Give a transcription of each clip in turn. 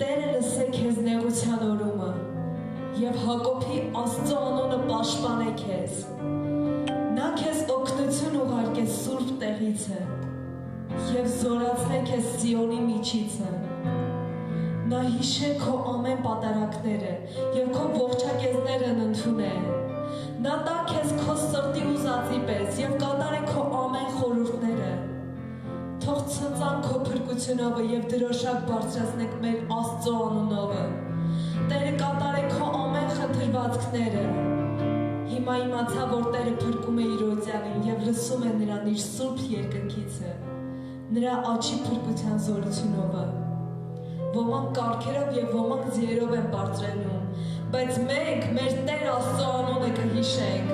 Տերը լսե քեզ նեղության օրումը և Հակոբի Աստծո անունը պաշտպանե քեզ։ Նա քեզ օգնություն ուղարկե սուրբ տեղիցը և զորացնե քեզ Սիոնի միջիցը։ Նա հիշե քո ամեն պատարակները և քո ողջակեզներն ընդունե։ Նա տա քեզ քո սրտի ուզածի պես և կատարե քո ամեն խորհուրդները։ Թող ցնծան քո փրկությունովը և դրոշակ բարձրացնեք մեր Աստծո անունովը։ Տերը կատարե քո ամեն խնդրվածքները։ Հիմա իմացա, որ Տերը փրկում է իր օծյանին և լսում է նրան իր սուրբ երկնքիցը, նրա աջի փրկության զորությունովը։ Ոմանք կառքերով և ոմանք ձիերով են բարձրանում, բայց մենք մեր Տեր Աստծո անունը կհիշենք։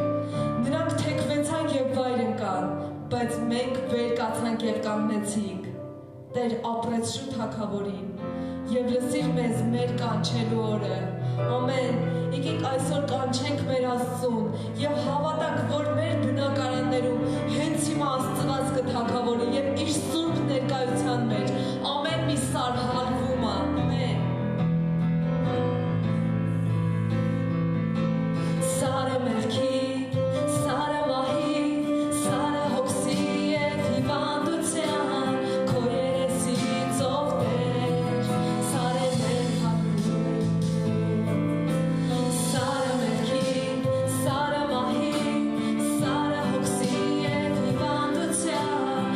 Նրանք թեքվեցան և վայր ընկան, բայց մենք վեր կացանք և կանգնեցինք։ Տեր ապրեց շուտ թագավորին և լսիր մեզ մեր կանչելու օրը։ Ամեն, եկեք այսօր կանչենք մեր Աստծուն և հավատանք, որ մեր բնակարաններում հենց հիմա Աստված կթագավորի և իր սուրբ ներկայության մեջ ամեն մի սար հալվում է։ Ամեն։ Սարը մեղքի, սարը մահի, սարը հոգսի և հիվանդության, քո երեսից ով Տեր, սարը մեր հագում։ Սարը մեղքի, սարը մահի, սարը հոգսի և հիվանդության,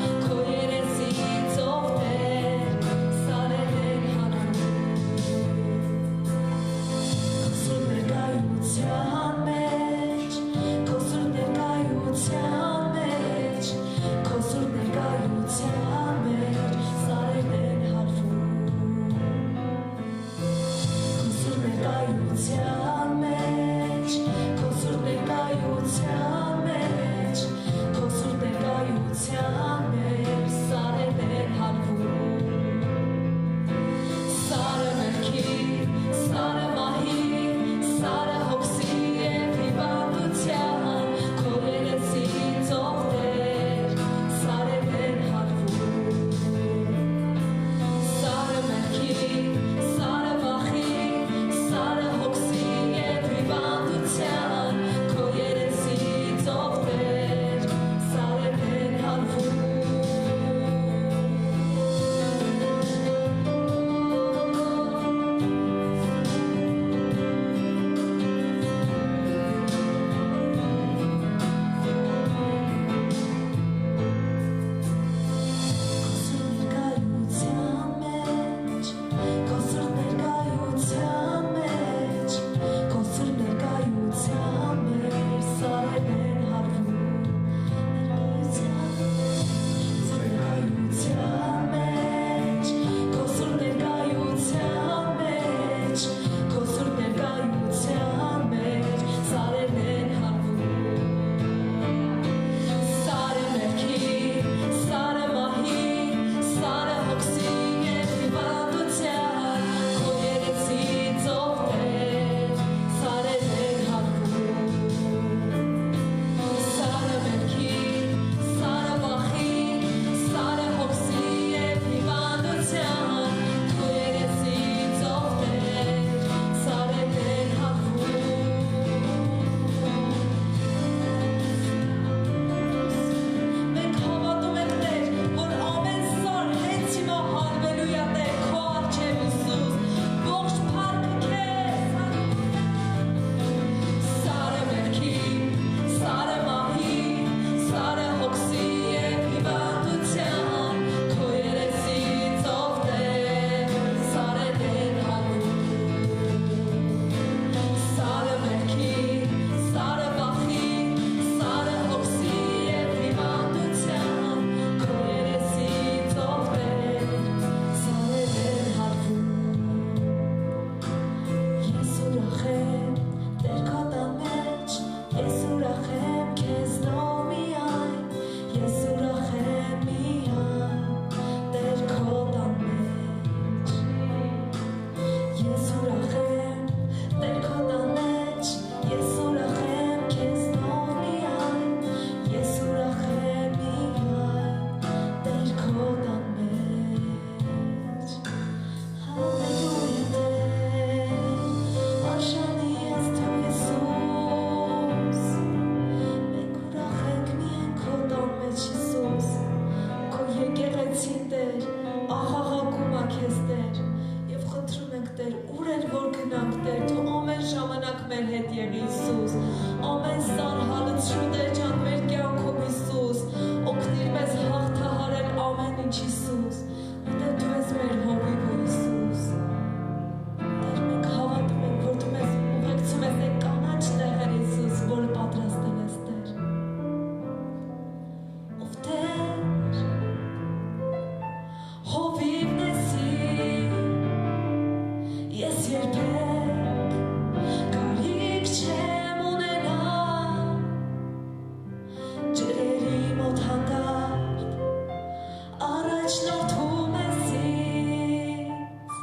առաջնորդում ես ինձ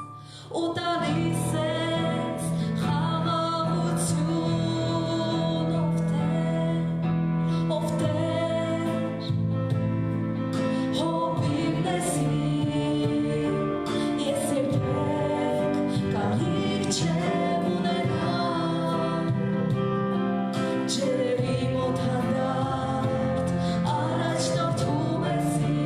ու տալիս ես խաղաղություն ով Տեր հովիվն ես ինձ ես երբեք կարիք չեմ ունենա ջրերի մոտ հանդարտ առաջնորդում ես ինձ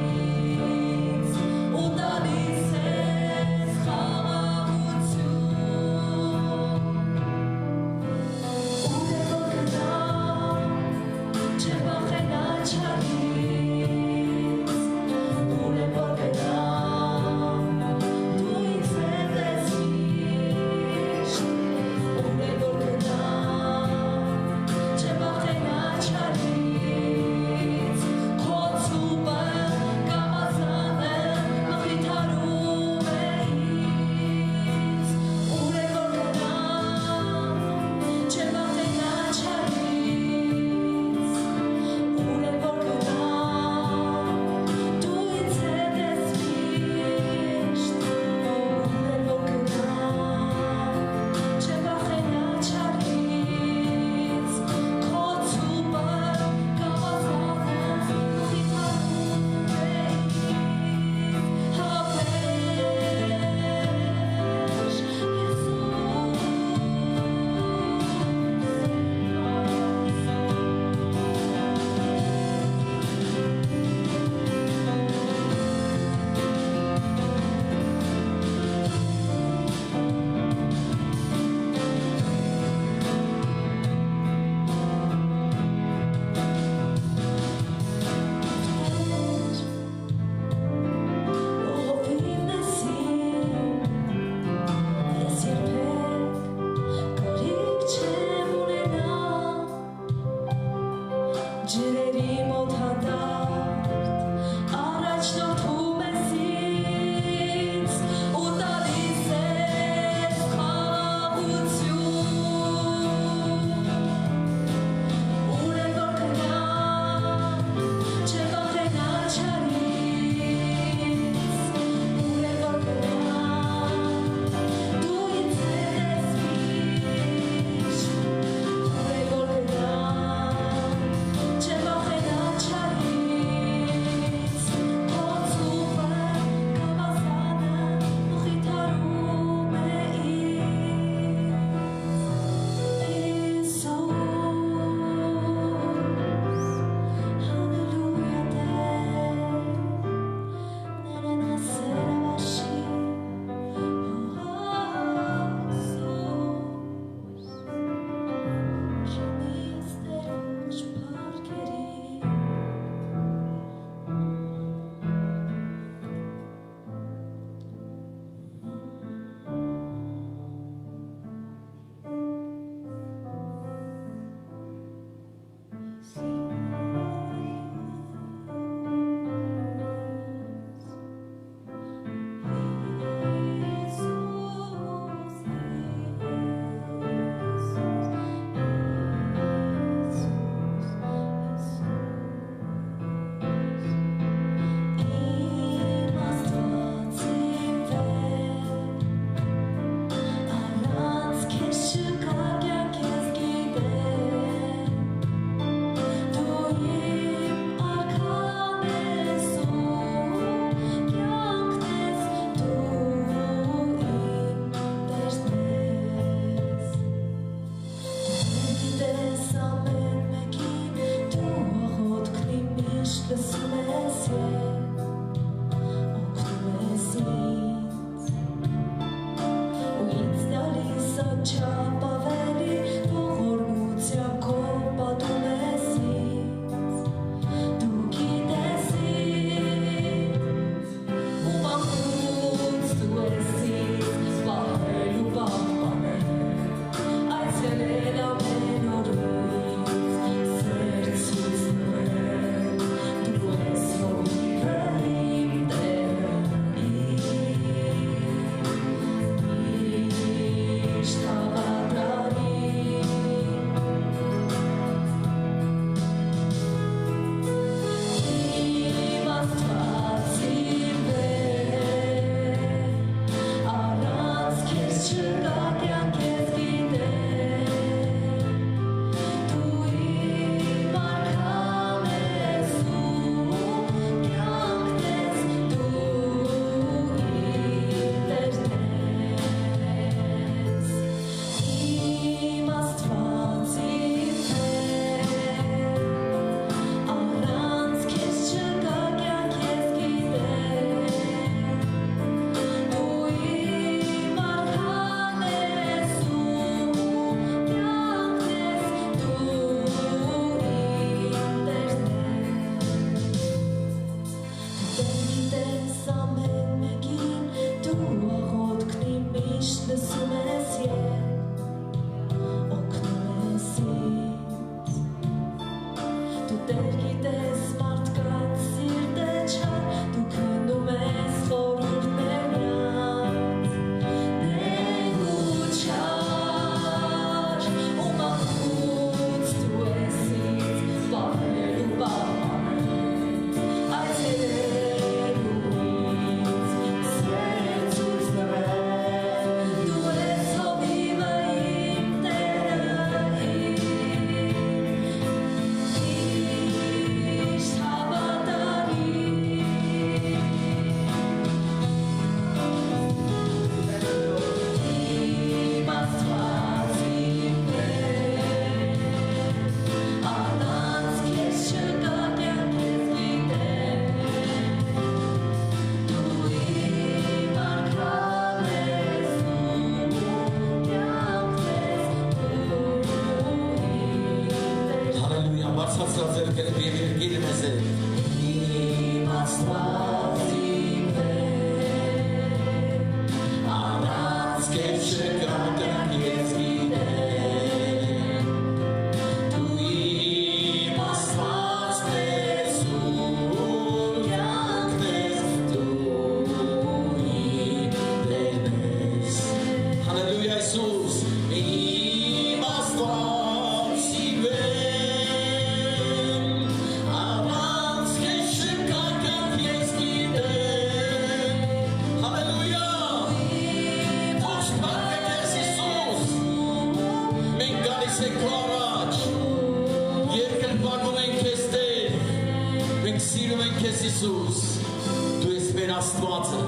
մեր Աստվածը,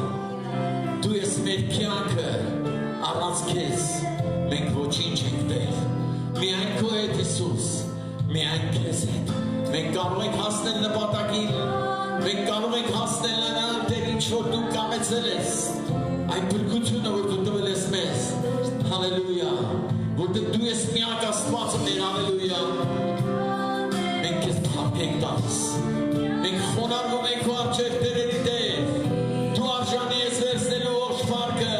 դու ես մեր կյանքը, առանց քեզ մենք ոչինչ ենք Տեր, միայն քո հետ Հիսուս, միայն քեզ հետ, մենք կարող ենք հասնել նպատակին, մենք կարող ենք հասնել նրան, Տեր, ինչ որ դու կամեցել ես, այն փրկությունը, որ դու տվել ես մեզ, հալելույա, որտեղ դու ես միակ Աստվածը մեր, հալելույա, մենք քեզ փառք ենք տալիս, մենք խոնարհվում ենք քո առջև Տերերի Տեր, դու արժանի ես վերցնելու ողջ փառքը,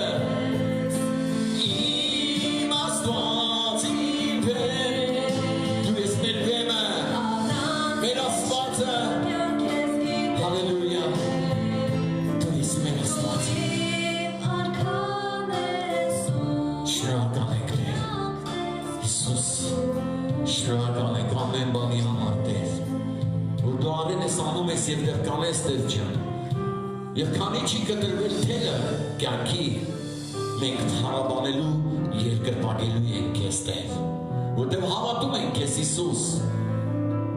իմ Աստված, իմ Տեր, դու ես մեր բեմը, մեր Աստվածը, հալելույա, դու ես մեր Աստվածը, շնորհակալ ենք Տեր, Հիսուս, շնորհակալ ենք ամեն բանի համար Տեր, որ դու արել ես անում ես և դեռ կանես Տեր ջան, և քանի չի կտրվել թելը կյանքի, մենք թարաբանելու երկրպագելու ենք քեզ Տեր, որտեղ հավատում ենք քեզ Հիսուս,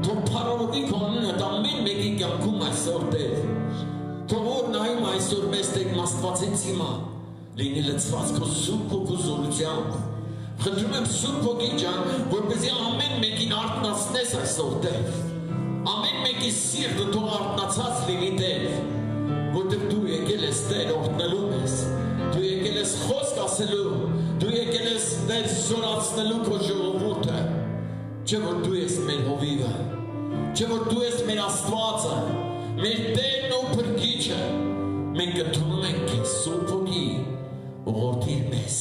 թող փառավորվի քո անունդ ամեն մեկի կյանքում այսօր Տեր, թող որ նայում այսօր մեզ Տեր Աստվածից հիմա, լինի լցված քո սուրբ հոգու զորությամբ, խնդրում եմ Սուրբ Հոգի ջան, որպեսզի ամեն մեկին արթնացնես այսօր Տեր, ամեն մեկի սիրտը թող արթնացած լինի Տեր, որտեղ դու եկել ես Տեր օրհնելու մեզ, դու եկել ես խոսք ասելու, դու եկել ես Տեր զորացնելու քո ժողովուրդը, չէ որ դու ես մեր հովիվը, չէ որ դու ես մեր Աստվածը, մեր Տերն ու Փրկիչը, մենք ընդունում ենք քեզ Սուրբ Հոգի, ուղղորդիր մեզ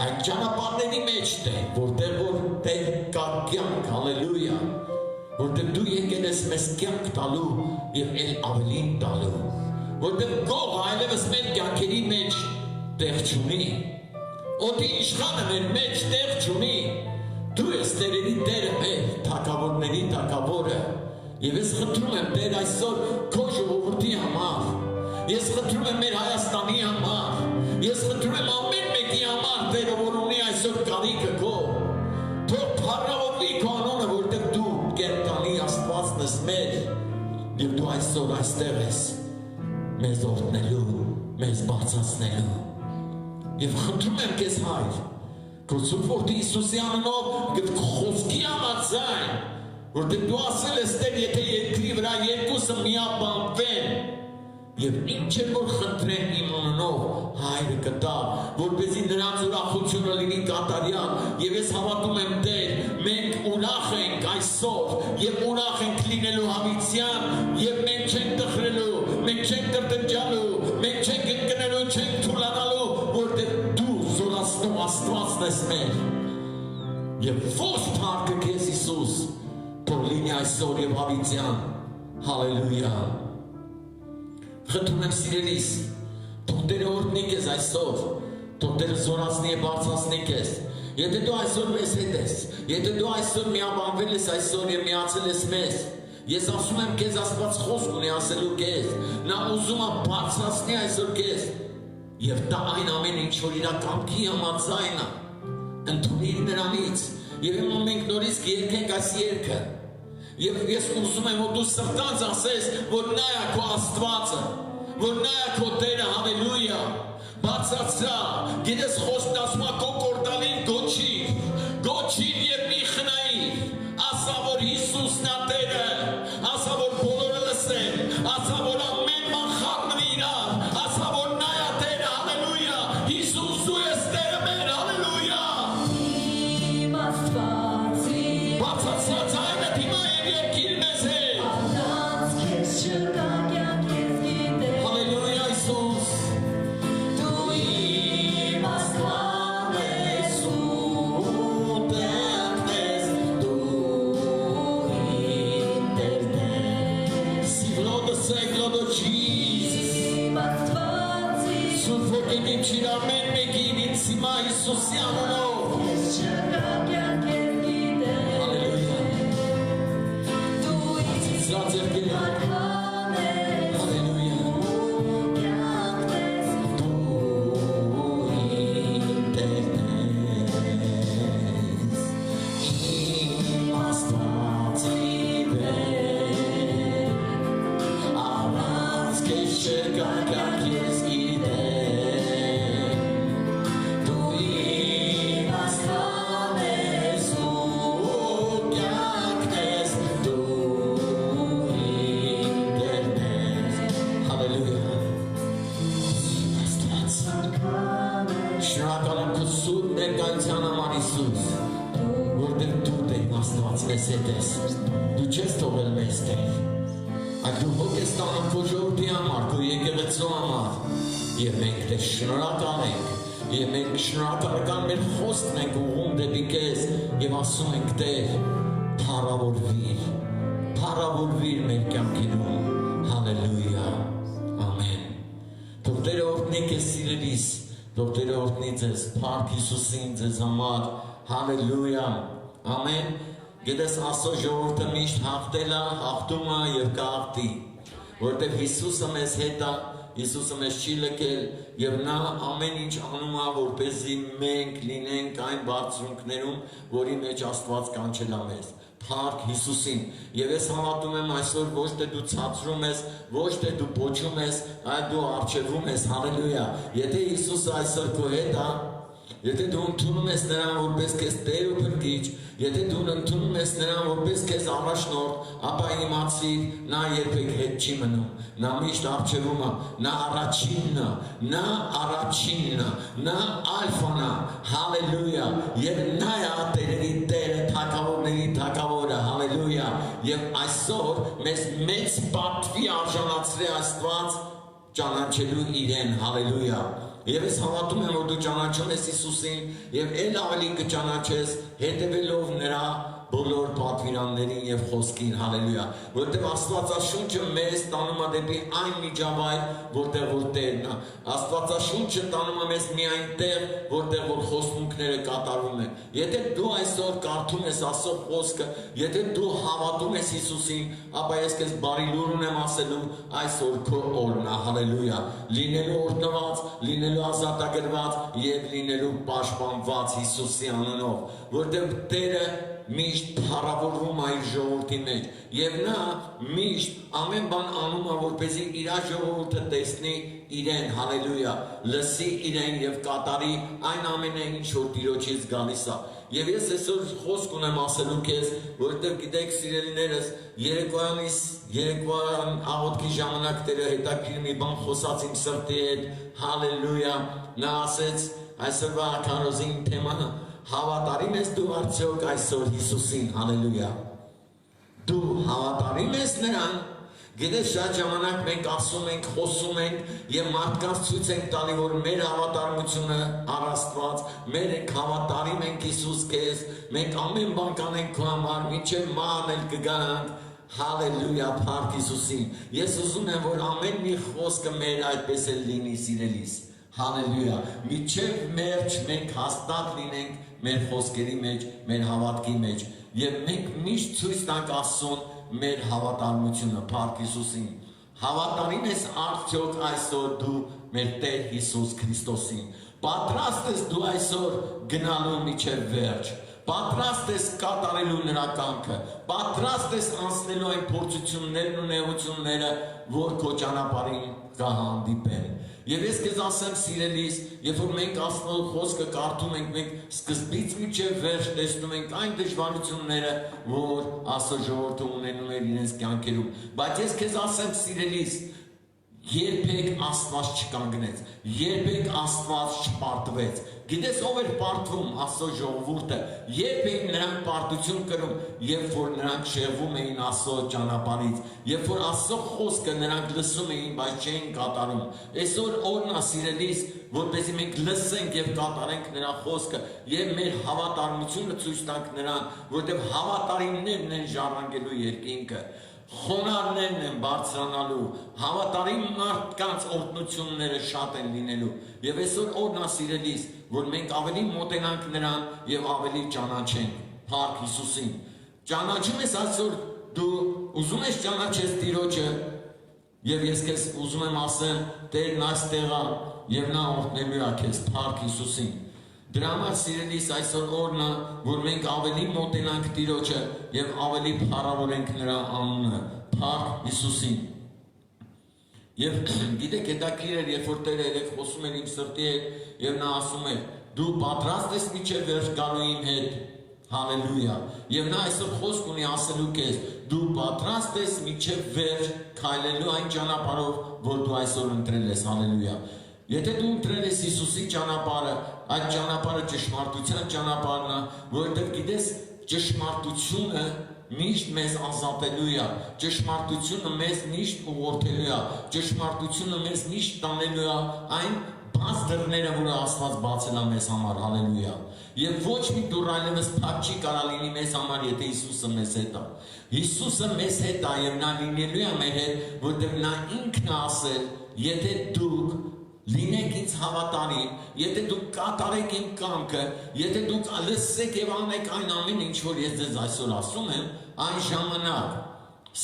այդ ճանապարհների մեջ Տեր, որտեղ որ Տեր կա կյանք, հալելույա, որտեղ դու եկել ես մեզ կյանք տալու և էլ ավելին տալու, որտեղ գողը այլևս մեր կյանքերի մեջ տեղ չունի, օդի իշխանը մեր մեջ տեղ չունի, դու ես Տերերի Տերը մեր, թագավորների թագավորը, և ես խնդրում եմ Տեր այսօր քո ժողովրդի համար, ես խնդրում եմ մեր Հայաստանի համար, ես խնդրում եմ ամեն մեկի համար Տերը, որ ունի այսօր կարիքը քո, թող փառավորվի քո անունը, որտեղ դու կենտրոնի Աստվածն ես մեր, և դու այսօր այստեղ ես մեզ օրհնելու, մեզ բարձրացնելու, և խնդրում եմ քեզ Հայր, քո Սուրբ Որդի Հիսուսի անունով խոսքի համաձայն, որտեղ դու ասել ես Տեր, եթե երկրի վրա երկուսը միաբանվեն, և ինչ է որ խնդրեն իմ անունով Հայրը կտա, որպեսզի նրանց ուրախությունը լինի կատարյալ, և ես հավատում եմ Տեր, մենք ուրախ ենք այսօր, և ուրախ ենք լինելու հավիտյան, և մենք չենք տխրելու, մենք չենք տրտնջալու, մենք չենք ընկնելու, չենք թուլանալու, որտեղ դու զորացնող Աստվածն ես մեր, և ողջ փառքը քեզ Հիսուս, թող լինի այսօր և հավիտյան, հալելույա, խնդրում եմ սիրելիս, թող Տերը օրհնի քեզ այսօր, թող Տերը զորացնի և բարձրացնի քեզ, եթե դու այսօր մեզ հետ ես, եթե դու այսօր միաբանվել ես այսօր և միացել ես մեզ, ես ասում եմ քեզ Աստված խոսք ունի ասելու քեզ, նա ուզում է բարձրացնի այսօր քեզ, և դա այն ամեն ինչ որ իր կամքի համաձայն է, ընդունիր նրանից, և հիմա մենք նորից կերկենք այս երգը, և ես ուզում եմ, որ դու սրտանց ասես, որ նա է քո Աստվածը, որ նա է քո Տերը, հալելույա, բարձրացրա, գիտես խոսքն ասում է քո կորդալին գոչիր և մի խնայիր, ասա որ Հիսուսն է Տերը, ասա որ բոլորը լսեն, ասա որ ամեն բան խառնվի իրար, ասա որ նա է Տերը, հալելույա, Հիսուս դու ես Տերը մեր, հալելույա, Իմ Աստված, բարձրացրած այնը հիմա և երկիր մեզ հետ, առանց քեզ չկա կյանք ես գիտեմ, հալելույա Հիսուս, դու իմ Աստվածն ես ու Տերն ես, դու իմ Տերն ես, Glory of Jesus, իմ Աստված, Սուրբ Ոգին իջիր ամեն մեկին ինձ հիմա Հիսուսի անունով, քեզ չկա կյանք ես գիտեմ, հալելույա, դու իմ սրած երկել Արքան ես, հալելույա, կյանքն ես, դու իմ Տերն ես, իմ Աստված իմ Տեր, առանց քեզ չկա սուր ներկայության համար Հիսուս, որտեղ դու Տեր Աստվածն ես հետ ես, դու չես թողել մեզ Տեր, այլ դու հոգ ես տանում քո ժողովրդի համար, քո եկեղեցու համար, եւ մենք Տեր շնորհակալ ենք, եւ մենք շնորհակալական մեր խոսքն ենք ուղղում դեպի քեզ եւ ասում ենք Տեր, փառավորվիր մեր կյանքերում, հալելույա, ամեն։ Թող Տերը օրհնի քեզ սիրելիս, թող Տերը օրհնի ձեզ, փառք Հիսուսին ձեզ համար, հալելույա, ամեն։ Գիտես Աստծո ժողովուրդը միշտ հաղթել է, հաղթում է եւ կհաղթի, որտեղ Հիսուսը մեզ հետ է, Հիսուսը մեզ չի լքել եւ նա ամեն ինչ անում է, որպեսզի մենք լինենք այն բարձունքներում, որի մեջ Աստված կանչել է մեզ։ Փառք Հիսուսին։ Եվ ես հավատում եմ այսօր ոչ թե դու ցածրում ես, ոչ թե դու փոչում ես, այլ դու արժևում ես, հալելույա։ Եթե Հիսուսը այսօր քո հետ է, եթե դու ընդունում ես նրան որպես քեզ Տեր ու Փրկիչ, եթե դու ընդունում ես նրան որպես քեզ առաջնորդ, ապա իմացիր, նա երբեք հետ չի մնում, նա միշտ առջևում է, նա առաջինն է, նա ալֆան է, հալելույա, եւ նա է Տերերի Տերը, թագավորների թագավորը, հալելույա, եւ այսօր մեզ մեծ պատվի արժանացրի Աստված ճանաչելու իրեն, հալելույա։ Եվ ես հավատում եմ, որ դու ճանաչում ես Հիսուսին եւ ել ավելի կճանաչես հետևելով նրա բոլոր պատվիրաններին եւ խոսքին, հալելույա, որտեղ Աստվածաշունչը մեզ տանում է դեպի այն միջավայր, որտեղ որ Տերն է։ Աստվածաշունչը տանում է մեզ մի այնտեղ, որտեղ որ խոստումները կատարվում են։ Եթե դու այսօր կարդում ես Աստծո խոսքը, եթե դու հավատում ես Հիսուսին, ապա ես քեզ բարի լուր ունեմ ասելու, այսօր քո օրն է, հալելույա, լինելու օրհնված, լինելու ազատագրված եւ լինելու պաշտպանված Հիսուսի անունով, որտեղ Տերը միշտ փառավորվում է իր ժողովրդի մեջ եւ նա միշտ ամեն բան անում է որպեսզի իր ժողովուրդը տեսնի իրեն, հալելույա, լսի իրեն եւ կատարի այն ամենը ինչ որ Տիրոջից գալիս է։ Եվ ես այսօր խոսք ունեմ ասելու քեզ, որովհետեւ գիտեք սիրելիներս, երեկոյան աղոթքի ժամանակ Տերը հետաքրքիր մի բան խոսած իմ սրտի հետ, հալելույա, նա ասեց այսօրվա քարոզին թեման Հավատարիմ ես դու արդյոք այսօր Հիսուսին, հալելույա։ Դու հավատարիմ ես նրան, գիտես շատ ժամանակ մենք ասում ենք, խոսում ենք եւ մարդկանց ցույց ենք տալի, որ մեր հավատարմությունը առ Աստված, մենք հավատարիմ ենք Հիսուս քեզ, մենք ամեն բան կանենք քո համար, մինչեւ մահն էլ կգանք, հալելույա, փառք Հիսուսին։ Ես ուզում եմ, որ ամեն մի խոսքը մեր այդպես էլ լինի, սիրելիս։ Հալելույա, միջև մերջ մենք հաստատ լինենք մեր խոսքերի մեջ, մեր հավատքի մեջ եւ մենք միշտ ցույց տանք Աստծուն մեր հավատարմությունը, փառք Հիսուսին։ Հավատարիմ ես արդյոք այսօր դու մեր Տեր Հիսուս Քրիստոսին։ Պատրաստ ես դու այսօր գնալու միջև վերջ։ Պատրաստ ես կատարելու նրա կամքը, պատրաստ ես անցնելու այն փորձություններն ու նեղությունները, որ քո ճանապարհին կհանդիպեն։ Եվ ես քեզ ասեմ, սիրելիս, երբ որ մենք Աստծո խոսքը կարդում ենք, մենք սկզբից մինչև վերջ տեսնում ենք այն դժվարությունները, որ Աստծո ժողովուրդը ունենում է իրենց կյանքերում։ Բայց ես քեզ ասեմ, սիրելիս, երբեք Աստված չկանգնեց, երբեք Աստված չպարտվեց։ Գիտես ով էր պարտվում Աստծո ժողովուրդը, երբեք նրանք պարտություն կրում, երբ որ նրանք շեղվում էին Աստծո ճանապարհից, երբ որ Աստծո խոսքը նրանք լսում էին, բայց չէին կատարում։ Այսօր օրն է, սիրելիս, որպեսզի մենք լսենք եւ կատարենք նրա խոսքը եւ մեր հավատարմությունը ցույց տանք նրան, որովհետեւ հավատարիմներն են ժառանգելու երկինքը։ Խոնարհներն են բարձրանալու, հավատարիմ մարդկանց օրհնությունները շատ են լինելու։ Եվ այսօր օրն է, սիրելիս, որ մենք ավելի մոտենանք նրան եւ ավելի ճանաչենք, փառք Հիսուսին։ Ճանաչում ես այսօր դու ուզում ես ճանաչես Տիրոջը եւ ես քեզ ուզում եմ ասել, Տերն այստեղ է եւ նա օրհնելու է քեզ, փառք Հիսուսին։ Դրա համար սիրելիս այսօր օրն է, որ մենք ավելի մոտենանք Տիրոջը եւ ավելի փառավորենք նրա անունը, փառք Հիսուսին։ Եվ գիտեք, հետաքրքիր էր, երբ որ Տերը երեք խոսում էր իմ սրտի հետ եւ նա ասում էր. դու պատրաստ ես միջև վերջ գալու իմ հետ, հալելույա։ Եվ նա այսօր խոսք ունի ասելու քեզ, դու պատրաստ ես միջև վերջ քայլելու այն ճանապարհով, որ դու այսօր ընտրել ես, հալելույա։ Եթե դու ընտրել ես Հիսուսի ճանապարհը, այդ ճանապարհը ճշմարտության ճանապարհն է, որովհետև գիտես ճշմարտությունը միշտ մեզ ազատելու է, ճշմարտությունը մեզ միշտ ուղղորդելու է, ճշմարտությունը մեզ միշտ տանելու է այն բաց դռները, որ Աստված բացել է մեզ համար, հալելույա։ Եվ ոչ մի դուռ այլևս փակ չի կարա լինի մեզ համար, եթե Հիսուսը մեզ հետ է։ Հիսուսը մեզ հետ է եւ նա լինելու է մեր հետ, որտեղ նա ինքն է ասել, եթե դուք լինեք ինձ հավատարիմ, եթե դուք կատարեք իմ կամքը, եթե դուք լսեք եւ անեք այն ամենը, ինչ որ ես ձեզ այսօր ասում եմ, այն ժամանակ,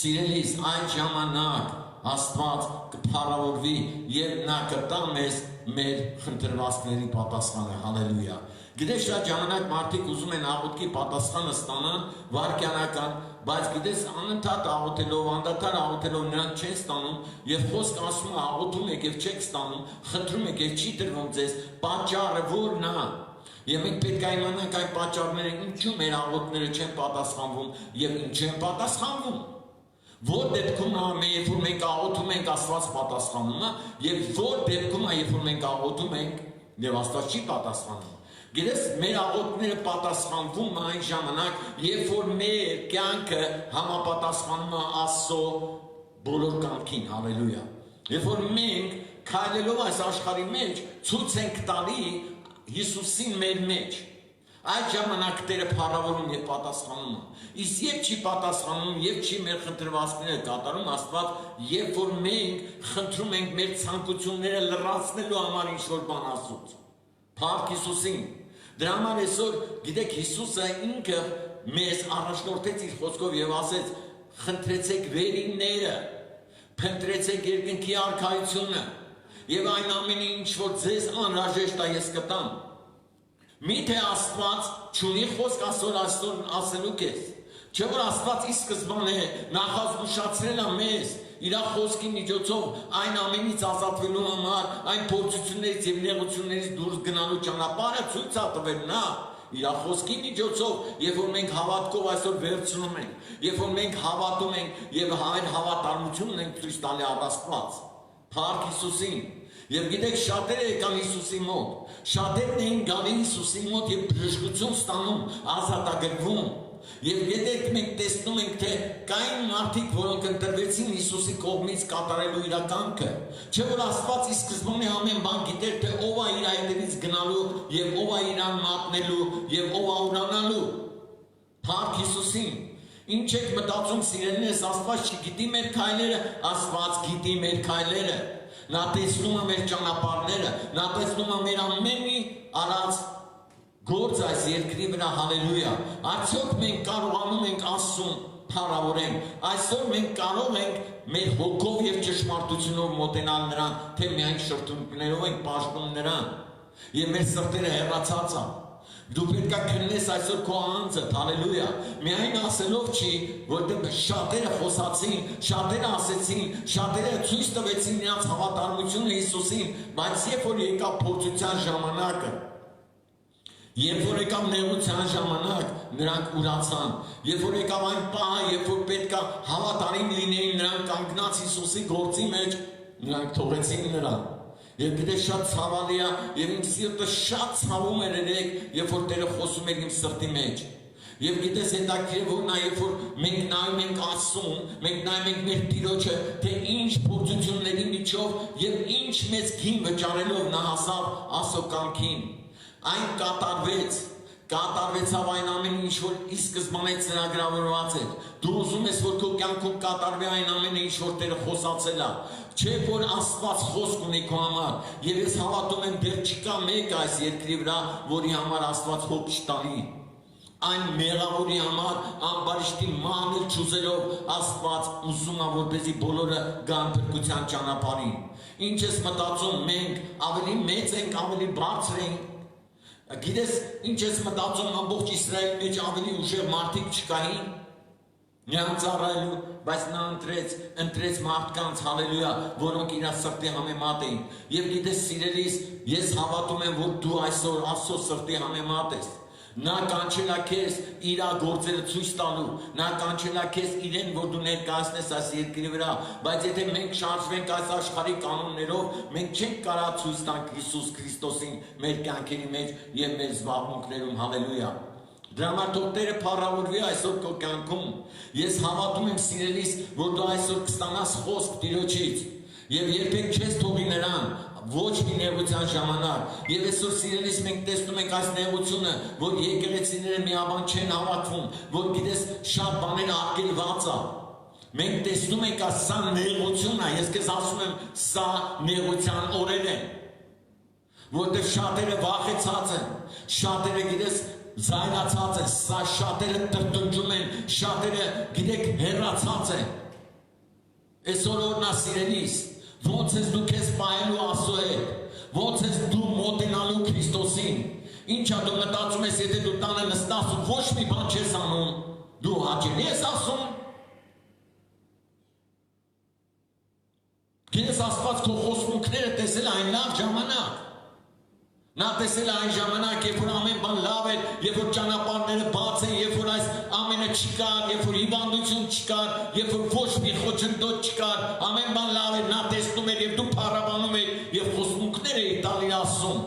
սիրելիս, այն ժամանակ Աստված կփառավորվի եւ նա կտա մեզ մեր խնդրվածքների պատասխանը, հալելույա։ Գիտես շատ ժամանակ մարդիկ ուզում են աղոթքի պատասխանը ստանան վարքյանական, բայց գիտես անընդհատ աղոթելով, անդադար աղոթելով նրանք չեն ստանում եւ խոսք ասում է աղոթում եք եւ չեք ստանում, խնդրում եք եւ չի տրվում ձեզ, պատճառը որն է։ Եվ մենք պետք է իմանանք այդ պատճառները, ինչու մեր աղոթքները չեն պատասխանվում եւ ինչ են պատասխանվում։ Որ դեպքում է, երբ որ մենք աղոթում ենք, Աստված պատասխանում է, եւ որ դեպքում է, երբ որ մենք աղոթում ենք, եւ Աստված չի պատասխանում։ Գիտես, մեր աղոթքները պատասխանվում է այն ժամանակ, երբ որ մեր կյանքը համապատասխանում է Աստծո բոլոր կամքին, հալելույա։ Երբ որ մենք քայլելով այս աշխարհի մեջ ցույց ենք տալի Հիսուսին մեր մեջ, այդ ժամանակ Տերը փառավորում եւ պատասխանում է։ Իսկ երբ չի պատասխանում, երբ չի մեր խնդրվածքները կատարում Աստված, երբ որ մենք խնդրում ենք մեր ցանկությունները լրացնելու համար ինչ-որ բան Աստծուց։ Փառք Հիսուսին։ Դրա համար այսօր գիտեք Հիսուսը ինքը մեզ առաջնորդեց իր խոսքով եւ ասեց. խնդրեցեք վերինները, փնտրեցեք երկնքի արքայությունը եւ այն ամենը ինչ որ ձեզ անհրաժեշտ է ես կտամ։ Միթե Աստված չունի խոսք այսօր ասելու քեզ, չէ՞ որ Աստված ի սկզբանե նախազգուշացրել է մեզ իր խոսքի միջոցով այն ամենից ազատվելու համար, այն փորձություններից եւ նեղություններից դուրս գնալու ճանապարհը ցույց է տվել նա իր խոսքի միջոցով, երբ որ մենք հավատքով այսօր վերցնում ենք, երբ որ մենք հավատում ենք եւ այն հավատարմությունն ենք ցույց տալի առ Աստված։ Փառք Հիսուսին։ Եվ գիտեք շատերը եկան Հիսուսի մոտ, շատերն էին գալի Հիսուսի մոտ եւ բժշկություն ստանում, ազատագրվում։ Եվ գիտեք մենք տեսնում ենք թե կային մարդիկ, որոնք ընտրվեցին Հիսուսի կողմից կատարելու իր կամքը, չէ՞ որ Աստված ի սկզբանե ամեն բան գիտեր թե ով է իր հետևից գնալու եւ ով է իրան մատնելու եւ ով է ուրանալու։ Փառք Հիսուսին։ Ինչ եք մտածում սիրելիներս, Աստված չգիտի մեր քայլերը, Աստված գիտի մեր քայլերը։ Նա տեսնում է մեր ճանապարհները, նա տեսնում է մեր ամեն մի արած գործ այս երկրի վրա, հալելույա։ Արդյոք մենք կարողանում ենք Աստծուն փառավորենք, այսօր մենք կարող ենք մեր հոգով եւ ճշմարտությունով մոտենալ նրան, թե միայն շրթունքներով ենք պաշտում նրան եւ մեր սրտերը հեռացած են։ Դու պետք է քննես այսօր քո անձը, հալելույա։ Միայն ասելով չի, որտեղ շատերը խոսացին, շատերը ասեցին, շատերը ցույց տվեցին նրանց հավատարմությունը Հիսուսին, բայց երբ որ եկավ փորձության ժամանակը, երբ որ եկավ նեղության ժամանակ, նրանք ուրացան, երբ որ եկավ այն պահը, երբ որ պետք է հավատարիմ լինեին, նրանք կանգնած Հիսուսի գործի մեջ, նրանք թողեցին նրան։ Եվ գիտեք շատ ցավալի է, եւ իմ սիրտը շատ ցավում էր երեք, երբ որ Տերը խոսում էր իմ սրտի մեջ։ Եվ գիտես հետաքրքիր որ նա երբ որ մենք նայում ենք Աստծուն, մենք նայում ենք մեր Տիրոջը, թե ինչ փորձությունների միջով եւ ինչ մեծ գին վճարելով նա հասավ Աստծո կամքին։ Այն կատարվեցավ այն ամենը ինչ որ ի սկզբանե ծրագրավորված էր։ Դու ուզում ես որ քո կյանքում կատարվի այն ամենը ինչ որ Տերը խոսացել է։ Չէ որ Աստված խոսք ունի քո համար, եւ ես հավատում եմ դեռ չկա մեկ այս երկրի վրա, որի համար Աստված հոգ չտալի։ Այն մեղավորի համար ամբարիշտի մանել չուզելով Աստված ուզում է որպեսզի բոլորը գան փրկության ճանապարհին։ Ինչ ես մտածում, մենք ավելի մեծ ենք, ավելի բարձր ենք։ Գիտես ինչ ես մտածում, ամբողջ Իսրայելի մեջ ավելի ուժեղ մարդիկ չկային։ Նրան ծառայելու, բայց նա ընտրեց մարդկանց, հալելույա, որոնք իր սրտի համեմատ էին։ Եվ գիտես սիրելիս, ես հավատում եմ, որ դու այսօր Աստծո սրտի համեմատ ես։ Նա կանչել է քեզ իր գործերը ցույց տալու, նա կանչել է քեզ իրեն, որ դու ներկայացնես այս երկրի վրա, բայց եթե մենք շարժվենք այս աշխարհի կանոններով, մենք չենք կարող ցույց տանք Հիսուս Քրիստոսին մեր կյանքերի մեջ եւ մեր զբաղմունքներում, հալելույա։ Դրա համար թող Տերը փառավորվի այսօր քո կյանքում։ Ես հավատում եմ սիրելիս, որ դու այսօր կստանաս խոսք Տիրոջից եւ երբեք չես թողի նրան ոչ մի նեղության ժամանակ։ Եվ այսօր սիրելիս մենք տեսնում ենք այս նեղությունը, որ եկեղեցիները միաբան չեն հավատվում, որ գիտես շատ բաներ արգելված է։ Մենք տեսնում ենք սա նեղություն է, ես քեզ ասում եմ, սա նեղության օրեր են, որտեղ շատերը վախեցած են, շատերը գիտես զայրացած են, սա շատերը տրտնջում են, շատերը գիտեք հեռացած են։ Այսօր օրն է սիրելիս, ոնց ես դու քեզ պահելու Աստծո հետ, ոնց ես դու մոտենալու Քրիստոսին, ինչա դու մտածում ես, եթե դու տանը նստած ու ոչ մի բան չես անում, դու հաճելի ես ասում։ Գիտես Աստված քո խոստումները տեսել այն լավ ժամանակ։ Նա տեսել այն ժամանակ, երբ որ ամեն բան լավ էր, երբ որ ճանապարհները բաց են, երբ որ այս ամենը չկար, երբ որ հիվանդություն չկար, երբ որ ոչ մի խոչընդոտ չկար, ամեն բան լավ էր, նա տեսնում էր եւ դու փառաբանում ես եւ խոստումներ էի տալի Աստծուն։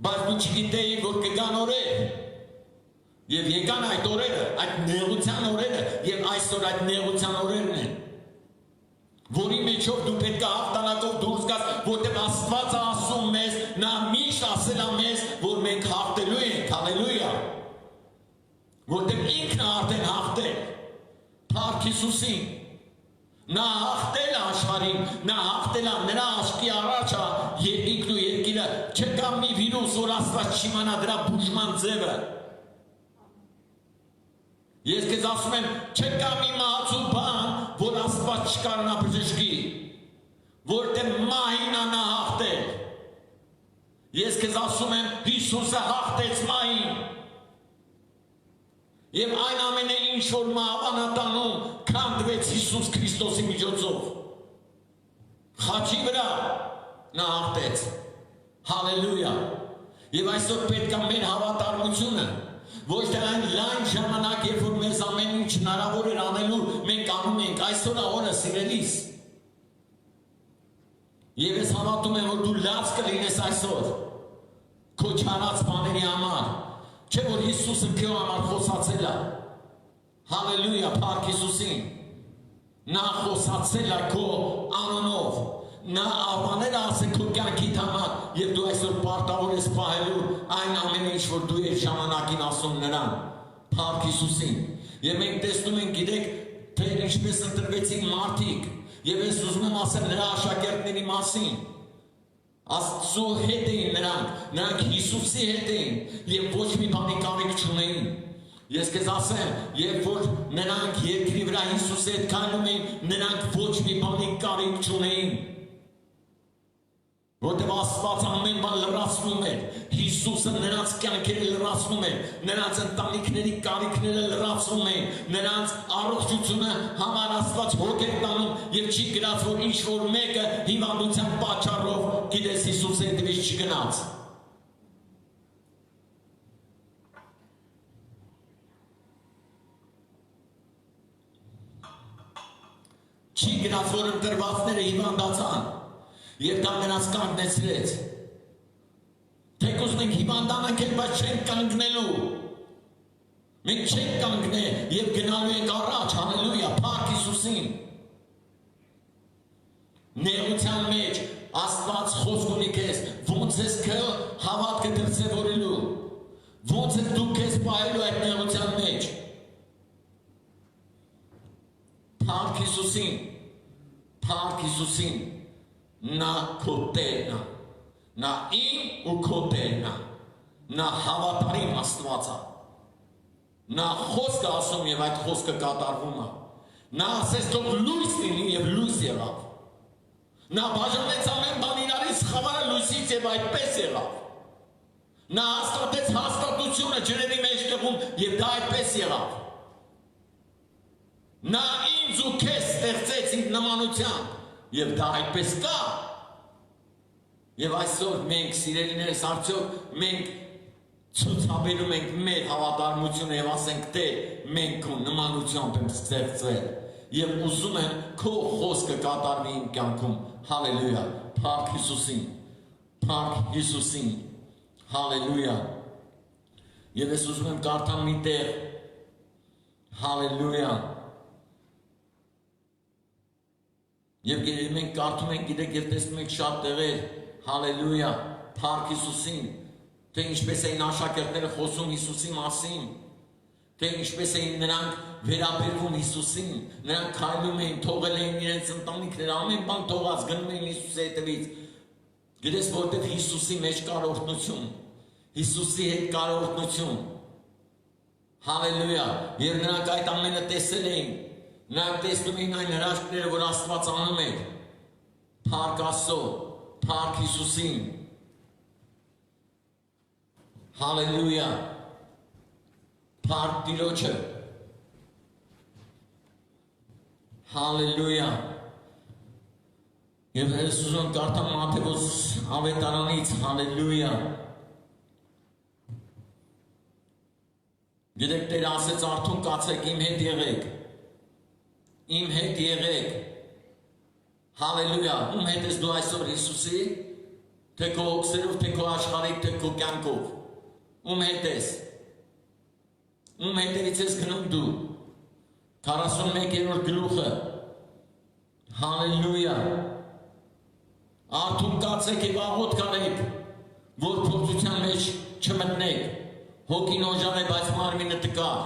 Բայց դու չգիտեի, որ կգան օրեր։ Եվ եկան այդ օրերը, այդ նեղության օրերը, եւ այսօր այդ նեղության օրերն են, որի մեջով դու պետք է հաղթանակով դուրս գաս, որտեղ Աստված ասում մեզ, նա միշտ ասել է մեզ, որ մենք հաղթելու ենք, հալելույա, որտեղ ինքն արդեն հաղթել, Փառք Հիսուսին, նա հաղթել է աշխարհին, նա հաղթել է նրա աչքի առաջ է երկինքն ու երկիրը, չկա մի վիրուս, որ Աստված չիմանա դրա բուժման ձևը։ Ես քեզ ասում եմ, չկա մի մահացու բան, որ Աստված չկարողանա բժշկի, որտեղ մահին է նա հաղթել։ Ես քեզ ասում եմ, Հիսուսը հաղթեց մահին։ Եվ այն ամենը ինչ որ մահվանատանում քանդվեց Հիսուս Քրիստոսի միջոցով։ Խաչի վրա նա հաղթեց։ Հալելույա։ Եվ այսօր պետք է մեր հավատարմությունը ոչ թե այն լայն ժամանակ, երբ որ մեզ ամեն ինչ հնարավոր էր անելու, մենք անում ենք, այսօր օրը սիրելիս։ Եվ ես հավատում եմ, որ դու լաց կլինես այսօր, քո չարած բաների համար, չէ որ Հիսուսը քո համար խոսացել է։ Հալելույա, Փառք Հիսուսին։ Նա խոսացել է քո անունով, նա աբաներ ասել քո կյանքիդ համար, եւ դու այսօր պարտավոր ես պահելու այն ամենը, ինչ որ դու ես ժամանակին ասում նրան, Փառք Հիսուսին։ Եվ մենք տեսնում ենք, գիտեք, թե ինչպես ընտրվեցին մարդիկ, եւ ես ուզում եմ ասել նրա աշակերտների մասին։ Աստծո հետ էին նրանք Հիսուսի հետ էին եւ ոչ մի բանի կարիք չունեին։ Ես քեզ ասեմ, երբ որ նրանք երկրի վրա Հիսուսի հետ քայլում էին, նրանք ոչ մի բանի կարիք չունեին։ Որտեղ Աստված ամեն բան լրացնում էր, Հիսուսը նրանց կյանքերը լրացնում էր, նրանց ընտանիքների կարիքները լրացնում էին, նրանց առողջությունը համար Աստված հոգ էր տանում եւ չի գրած, որ ինչ որ մեկը հիվանդության պատճառով գիտես Հիսուսի հետևից չգնաց։ Չի գրած, որ ընտրվածները հիվանդացան եւ դա նրանց կանգնեցրեց։ Թեկուզ մենք հիվանդանանք, բայց չենք կանգնելու։ Մենք չենք կանգնել եւ գնալու ենք առաջ, հալելույա, Փառք Հիսուսին։ Նեղության մեջ Աստված խոսք ունի քեզ, ոնց ես քո հավատքը դրսևորելու, ոնց ես դու քեզ պահելու այդ նեղության մեջ։ Փառք Հիսուսին, Փառք Հիսուսին։ Նա քո Տերն է, նա իմ ու քո Տերն է, նա հավատարիմ Աստված է, նա խոսք է ասում եւ այդ խոսքը կատարվում է, նա ասեց թող լույս լինի եւ լույս եղավ, նա բաժանեց ամեն բան իրարից խավարը լույսից եւ այդպես եղավ, նա հաստատեց հաստատությունը ջրերի մեջտեղում եւ դա այդպես եղավ, նա ինձ ու քեզ ստեղծեց իր նմանությամբ եւ դա այդպես կա։ Եվ այսօր մենք սիրելիներս արդյոք մենք ցուցաբերում ենք մեր հավատարմությունը եւ ասենք թե մենք քո նմանությամբ ենք ստեղծվել եւ ուզում եմ քո խոսքը կատարվի իմ կյանքում հալելույա փառք Հիսուսին հալելույա եւ ես ուզում եմ կարդամ մի տեղ հալելույա եւ մենք կարդում ենք գիտեք եւ տեսնում ենք շատ տեղեր հալելույա փառք Հիսուսին թե ինչպես էին աշակերտները խոսում Հիսուսի մասին, թե ինչպես էին նրանք վերաբերվում Հիսուսին, նրանք քայլում էին, թողել էին իրենց ընտանիքները, ամեն բան թողած գնում էին Հիսուսի հետևից։ Գիտես որտեղ Հիսուսի մեջ կար օրհնություն, Հիսուսի հետ կար օրհնություն։ Հալելույա, եւ նրանք այդ ամենը տեսել էին, նրանք տեսնում էին այն հրաշքները, որ Աստված անում էր։ Փառք Աստծո, փառք Հիսուսին։ Հալելույա, փառք Տիրոջը, հալելույա, եւ ես ուզում կարդամ Մատթեոս ավետարանից, հալելույա, գիտեք Տերը ասեց արթուն կացեք, իմ հետ եղեք, հալելույա, ում հետ ես դու այսօր Հիսուսի, թե քո օքսերով, թե քո աշխարհիկ, թե քո կյանքով, ում հետևից ես գնում դու 41-րդ գլուխը հալելույա արթուն կացեք եւ աղոթք արեք որ փորձության մեջ չմտնեք հոգին օժան է բայց մարմինը տկար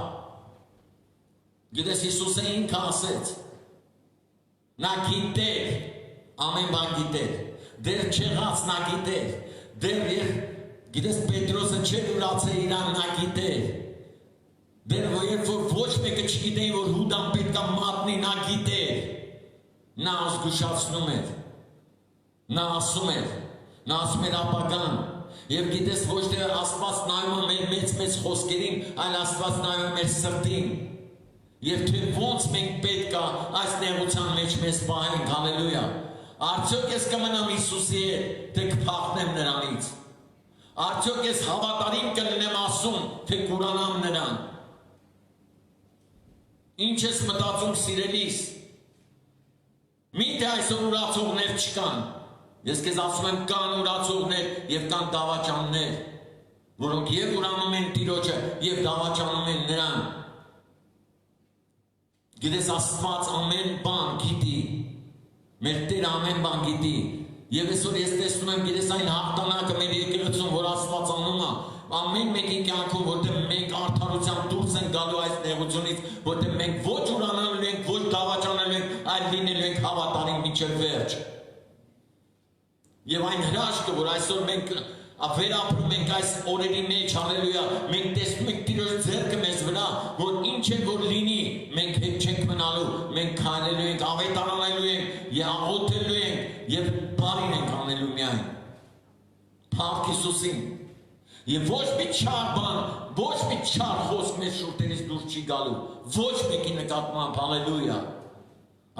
գիտես Հիսուսը ինքը ասեց նա գիտեր ամեն բան գիտեր դեռ չեղած նա գիտեր դեռ գիտես Պետրոսը չէր ուրացել իրան նա գիտեր դեռ երբ որ ոչ մեկը չգիտեին որ Հուդան պետք է մատնի նա գիտեր նա զգուշացնում էր նա ասում էր ապագան եւ գիտես ոչ թե Աստված նայում է մեր մեծ խոսքերին այլ Աստված նայում է մեր սրտին եւ թե ոնց մենք պետք է այս նեղության մեջ մեզ պահենք հալելույա արդյոք ես կմնամ Հիսուսի հետ թե կփախնեմ նրանից արդյոք ես հավատարիմ կլինեմ ասում թե կուրանամ նրան ինչ ես մտածում սիրելիս միթե այսօր ուրացողներ չկան ես քեզ ասում եմ կան ուրացողներ եւ կան դավաճաններ որոնք եւ ուրանում են Տիրոջը եւ դավաճանում են նրան գիտես Աստված ամեն բան գիտի մեր Տերը ամեն բան գիտի եւ այսօր ես տեսնում եմ գիտես այն հաղթանակը մեր եկեղեցում որ Աստված անում է ամեն մեկի կյանքում որտեղ մենք արդարությամբ դուրս ենք գալու այս նեղությունից որտեղ մենք ոչ ուրանալու ենք ոչ դավաճանելու ենք այլ լինելու ենք հավատարիմ մինչև վերջ եւ այն հրաշքը որ այսօր մենք վերապրում ենք այս օրերի մեջ հալելույա մենք տեսնում ենք Տիրոջ ձեռքը մեզ վրա որ ինչ է որ լինի մենք հետ չենք մնալու մենք քայլելու ենք ավետարանելու ենք եւ աղոթելու ենք եւ բարին ենք անելու միայն փառք Հիսուսին եւ ոչ մի չար բան ոչ մի չար խոսք մեր շուրթերից դուրս չի գալու ոչ մեկի նկատմամբ հալելույա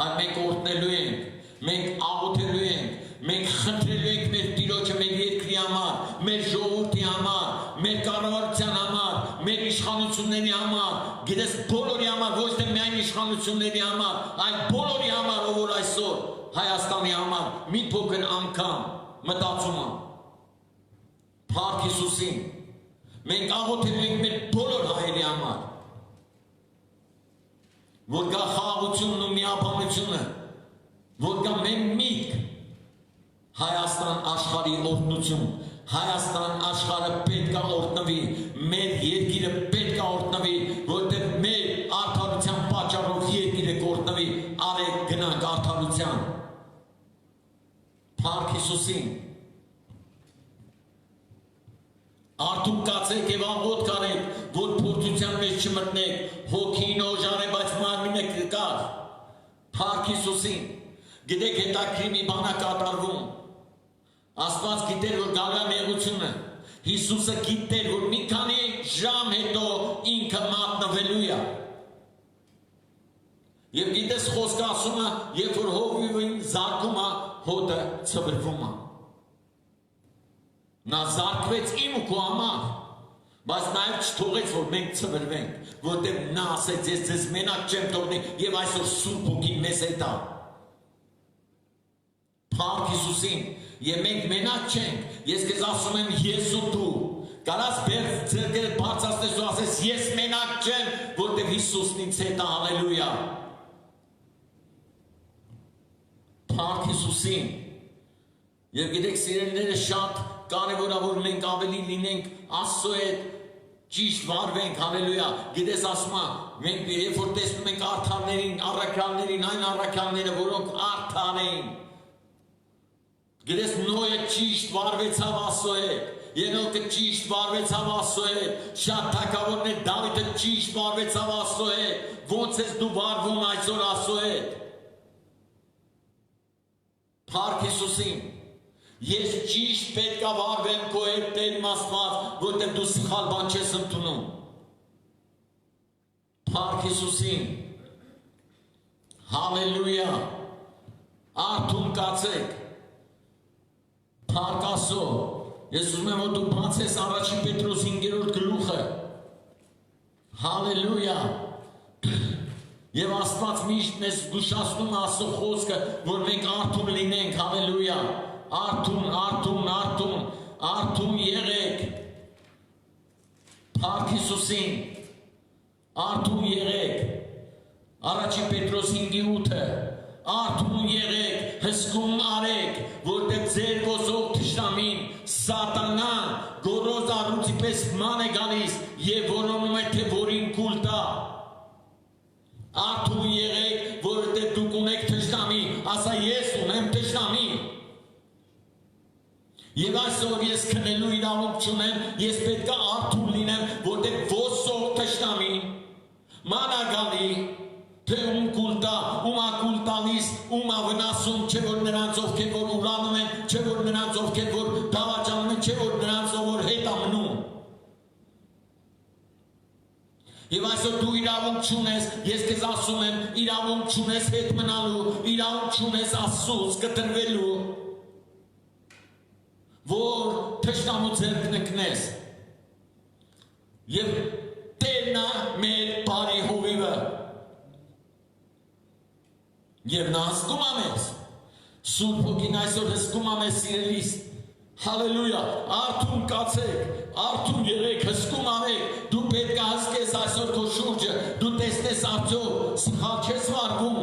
այլ մենք օրհնելու ենք մենք աղոթելու ենք մենք խնդրելու ենք մեր Տիրոջը մեր երկրի համար, մեր ժողովրդի համար, մեր կառավարության համար, մեր իշխանությունների համար, գիտես բոլորի համար, ոչ թե միայն իշխանությունների համար, այլ բոլորի համար, ով որ այսօր Հայաստանի համար մի փոքր անգամ մտածում է։ Փառք Հիսուսին։ Մենք աղոթելու ենք մեր բոլոր հայերի համար, որ գա խաղաղությունն ու միաբանությունը, որ գա մեր միտք Հայաստան աշխարհի օրհնություն, Հայաստան աշխարհը պետք է օրհնվի, մեր երկիրը պետք է օրհնվի, որտեղ մեր արդարության պատճառով երկիրը կօրհնվի, արեք գնանք արդարության։ Փառք Հիսուսին։ Արթուն կացեք եւ աղոթք արեք, որ փորձության մեջ չմտնեք, հոգին օժար է, բայց մարմինը կկար։ Փառք Հիսուսին։ Գիտեք հետաքրքիր մի բան է կատարվում։ Աստված գիտեր, որ գալու է նեղությունը, Հիսուսը գիտեր, որ մի քանի ժամ հետո ինքը մատնվելու է։ Եվ գիտես խոսքը ասում է, երբ որ հովիվին զարկում է, հոտը ցվրվում է։ Նա զարկվեց իմ ու քո համար, Բայց նաև չթողեց, որ մենք ծվրվենք, որտեղ նա ասեց, ես ձեզ մենակ չեմ թողնի, եւ այսօր Սուրբ Հոգին մեզ հետ է։ Փառք Հիսուսին, եւ մենք մենակ չենք, ես քեզ ասում եմ, ես ու դու, կարաս ձեռքերդ բարձրացնես ու ասես, ես մենակ չեմ, որտեղ Հիսուսն ինձ հետ է, հալելույա։ Փառք Հիսուսին։ Եվ գիտեք, սիրելիները, շատ կարևոր է, որ մենք ավելի լինենք Աստծո հետ ճիշտ վարվենք, հալելույա։ Գիտես, ասում եմ, մենք երբ որ տեսնում ենք արդարներին, առաքյալներին, այն առաքյալները, որոնք արդար էին։ Գիտես, Նոյը ճիշտ վարվեցավ Աստծո հետ, Ենոքը ճիշտ վարվեցավ Աստծո հետ, շատ թագավորներ Դավիթը ճիշտ վարվեցավ Աստծո հետ, ոնց ես դու վարվում այսօր Աստծո հետ։ Փառք Հիսուսին։ Ես ճիշտ պետք է վարվեմ քո հետ, Տեր Աստված, որտեղ դու սխալ բան չես ընդունում։ Փառք Հիսուսին։ Հալելույա։ Արթուն կացեք։ Փառք Աստծո։ Ես ուզում եմ, որ դու բացես առաջին Պետրոս 5-րդ գլուխը։ Հալելույա։ Եվ Աստված միշտ մեզ զգուշացնում է Աստծո խոսքը, որ մենք արթուն լինենք, հալելույա։ Արթուն եղեք։ Փառք Հիսուսին։ Արթուն եղեք։ Առաջին Պետրոս 5:8-ը։ Արթուն եղեք, հսկում արեք, որտեղ ձեր ոսող թշնամին, Սատանան, գոռոզ առյուծի պես ման է գալիս եւ որոնում է, թե որին կուլ տա։ Արթուն եղեք, որտեղ դուք ունեք թշնամի, ասա ես ունեմ թշնամի։ Եվ այսօր ես քնելու իրավունք չունեմ, ես պետք է արթուն լինեմ, որտեղ ոսող թշնամին ման է գալի, թե ում կուլ տա, ում ա կուլ տալիս, ում ա վնասում, չէ որ նրանց ովքեր որ ուրանում են, չէ որ նրանց ովքեր որ դավաճանում են, չէ որ նրանց ով որ հետ ա մնում։ Եվ այսօր դու իրավունք չունես, ես քեզ ասում եմ, իրավունք չունես հետ մնալու, իրավունք չունես Աստծուց կտրվելու, որ թշնամու ձեռքն ընկնես։ Եվ Տերն է մեր բարի հովիվը։ Եվ նա հսկում է մեզ, Սուրբ Հոգին այսօր հսկում է մեզ, սիրելիս, հալելույա, արթուն կացեք, արթուն եղեք, հսկում արեք, դու պետք է հսկես այսօր քո շուրջը, դու տեսնես արդյոք սխալ չես վարվում։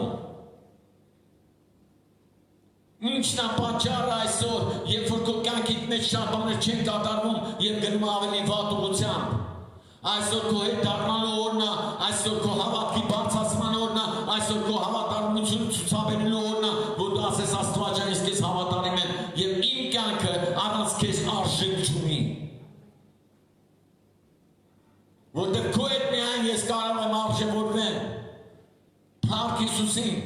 Ինչն է պատճառը այսօր, երբ որ քո կյանքիդ մեջ շատ բաներ չեն կատարվում եւ գնում ավելի վատ ուղղությամբ։ Այսօր քո հետ դառնալու օրն է, այսօր քո հավատքի բարձրացման օրն է, այսօր քո հավատարմությունը ցուցաբերելու օրն է, որ դու ասես Աստված ջան, ես քեզ հավատարիմ եմ եւ իմ կյանքը առանց քեզ արժեք չունի։ Որտեղ քո հետ միայն ես կարող եմ արժևորվել։ Փառք Հիսուսին,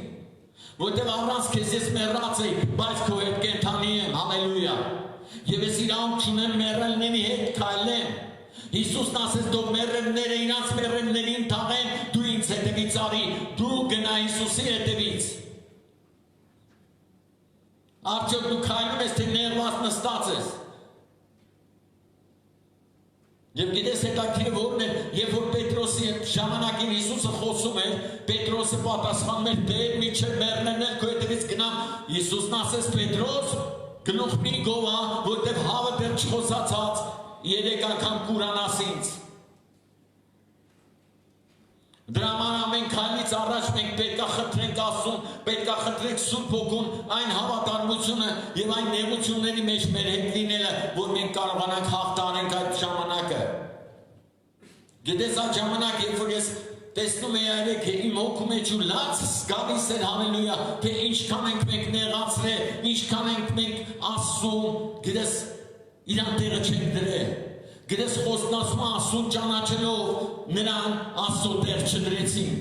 որտեղ առանց քեզ ես մեռած էի, բայց քո հետ կենդանի եմ, հալելույա։ Եվ ես իրավունք չունեմ մեռելների հետ քայլեմ։ Հիսուսն ասեց, դու մեռելները իրանց մեռելներին թաղեն, դու ինձ հետևից արի, դու գնա Հիսուսի հետևից։ Արդյոք դու քայլում ես, թե ներված նստած ես։ Եվ գիտես հետաքրքիրը որն է, երբ որ Պետրոսի ժամանակին Հիսուսը խոսում էր, Պետրոսը պատասխանում էր, Տեր, մինչև մեռնելներ քո հետևից գնամ։ Հիսուսն ասեց, Պետրոս, գլուխ մի գովա, որտեղ հավը դեռ չխոսացած, 3 անգամ կուրանաս ինձ։ Դրա համար ամեն քայլից առաջ մենք պետք է խնդրենք Աստծուն, պետք է խնդրենք Սուրբ Հոգուն այն հավատարմությունը եւ այն նեղությունների մեջ մեր հետ լինելը, որ մենք կարողանանք հաղթանենք այդ ժամանակը։ Գիտես այդ ժամանակ, երբ որ ես տեսնում եի այրեք իմ հոգու մեջ ու լաց գալիս էր, հալելույա, թե ինչքան ենք մենք նեղացրել, ինչքան ենք մենք Աստծուն, գիտես իրան տեղը չենք դրել։ Գիտես խոսքն ասում է Աստծուն ճանաչելով նրան Աստծո տեղ չդրեցին։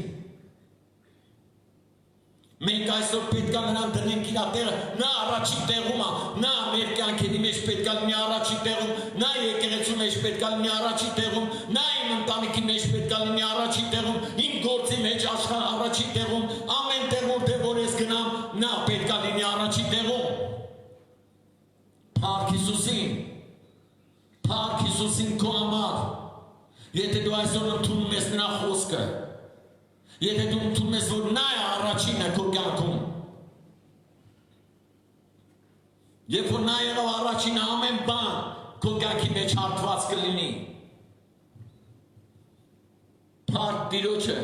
Մենք այսօր պետք է նրան դնենք իր տեղը, նա առաջին տեղում է, նա մեր կյանքերի մեջ պետք է լինի առաջին տեղում, նա եկեղեցու մեջ պետք է լինի առաջին տեղում, նա իմ ընտանիքի մեջ պետք է լինի առաջին տեղում, իմ գործի մեջ աշխարհ առաջին տեղում, ամեն տեղ որտեղ ես գնամ, նա պետք է լինի առաջին տեղում։ Փառք Հիսուսին, քո համար, Եթե դու այսօր ընդունում ես նրա խոսքը, եթե դու ընդունում ես, որ նա է առաջինը քո կյանքում, երբ որ նա եղավ առաջինը, ամեն բան քո կյանքի մեջ հարթված կլինի։ Փառք Տիրոջը։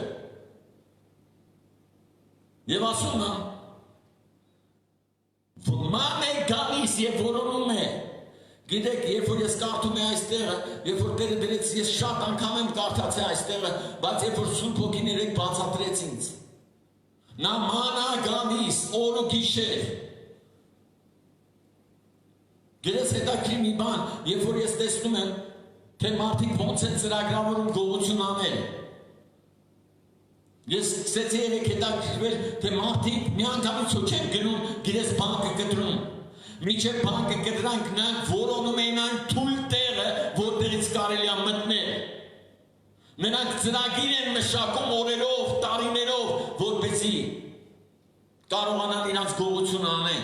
Եվ ասում եմ, ման է գալիս և որոնում է։ Գիտեք, երբ որ ես կարդում եմ այս տեղը, երբ որ Տերը դրեց, ես շատ անգամ եմ կարդացել այս տեղը, բայց երբ որ Սուրբ Հոգին երեք բացատրեց ինձ, նա ման է գալիս օր ու գիշեր։ Գիտես հետաքրքիր մի բան, երբ որ ես տեսնում եմ, թե մարդիկ ոնց են ծրագրավորում գողություն անել։ Ես սկսեցի երեք հետաքրքրվել, թե մարդիկ միանգամից չեն գնում, գիտես բանկը կտրում։ Մինչև բանկը կտրանք, նրանք որոնում էին այն թույլ տեղը, որտեղից կարելի է մտնել։ Նրանք ծրագիր են մշակում օրերով, տարիներով, որպեսզի կարողանան իրենց գողություն անեն։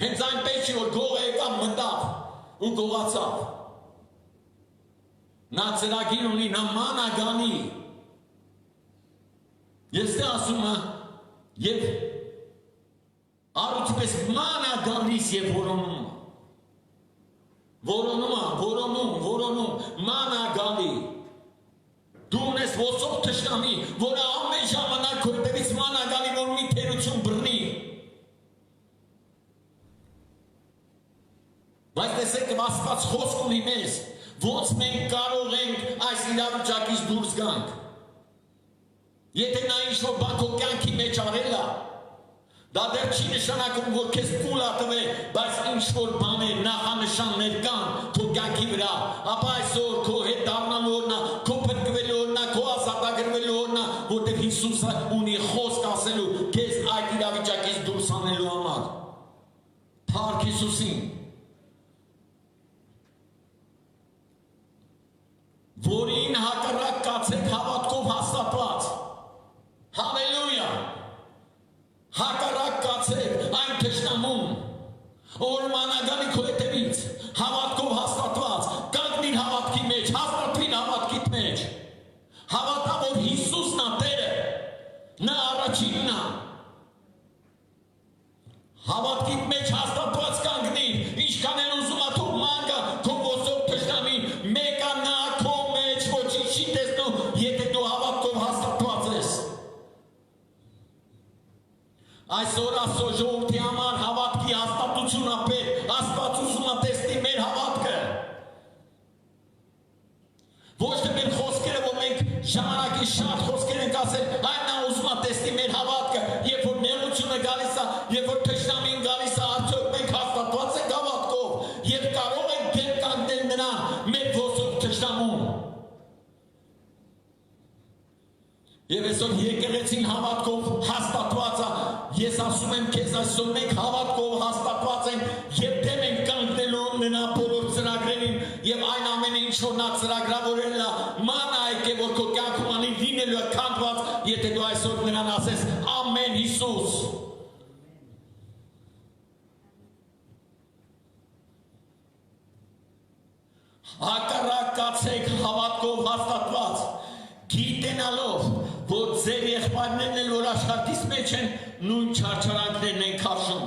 Հենց այնպես չի, որ գողը եկավ մտավ ու գողացավ։ Նա ծրագիր ունի, նա ման է գանի։ Ես թե ասում եմ, և առուծպես ման է գալիս և որոնում։ Որոնում, ման է գալի։ Դու ունես ոսող թշնամի, որը ամեն ժամանակ քո հետևից ման է գալի, որ մի թերություն բռնի։ Բայց տեսեք, Աստված խոսք ունի մեզ, ոնց մենք կարող ենք այս իրավիճակից դուրս գանք։ Եթե նա ինչ-որ բան քո կյանքի մեջ արել է, դա դեռ չի նշանակում, որ քեզ փուլ է տվել, բայց ինչ-որ բաներ, նախանշաններ կան քո կյանքի վրա, ապա այսօր քո հետ դառնալու օրն է, քո փրկվելու օրն է, քո ազատագրվելու օրն է, որտեղ Հիսուսը ունի խոսք ասելու քեզ այդ իրավիճակից դուրս անելու համար։ Փառք Հիսուսին։ Որին հակառակ կացեք հավատքով հաստատված։ Հալելույա։ Հակառակ կացեք այն թշնամուն, որ մանագանի քո հետևից, հավատքով հաստատված, կանգնիր հավատքի մեջ, հաստատվին հավատքիդ մեջ։ Հավատա, որ Հիսուսն է Տերը, նա առաջինն է։ Հավատքիդ մեջ հաստատված կանգնիր, ինչքան են ուզում է թող ման գա, քո ոսող թշնամին, մեկ է նա քո մեջ ոչինչ չի տեսնում, եթե դու հավատքով հաստատված ես։ Այսօր Աստծո ժողովրդի համար հավատքի հաստատություն է պետք, Աստված ուզում է տեսնի մեր հավատքը։ Ոչ թե մեր խոսքերը, որ մենք ժամանակի շատ խոսքեր ենք ասել, այլ նա ուզում է տեսնի մեր հավատքը, երբ որ նեղությունը գալիս է, երբ որ թշնամին գալիս է, արդյոք մենք հաստատված ենք հավատքով և կարող ենք դեմ կանգնել նրան մեր ոսող թշնամուն։ Եվ այսօր եկեղեցին հավատքով հաստատված է, ես ասում եմ քեզ այսօր մենք հավատքով հաստատված ենք և դեմ ենք կանգնելու նրա բոլոր ծրագրերին և այն ամենը ինչ որ նա ծրագրավորել է, ման է եկե որ քո կյանքում անի լինելու է քանդված, եթե դու այսօր նրան ասես ամեն Հիսուս։ Հակառակ կացեք հավատքով հաստատված, գիտենալով, որ ձեր եղբայրներն էլ որ աշխարհից մեջ են, նույն չարչարանքներն են քաշում։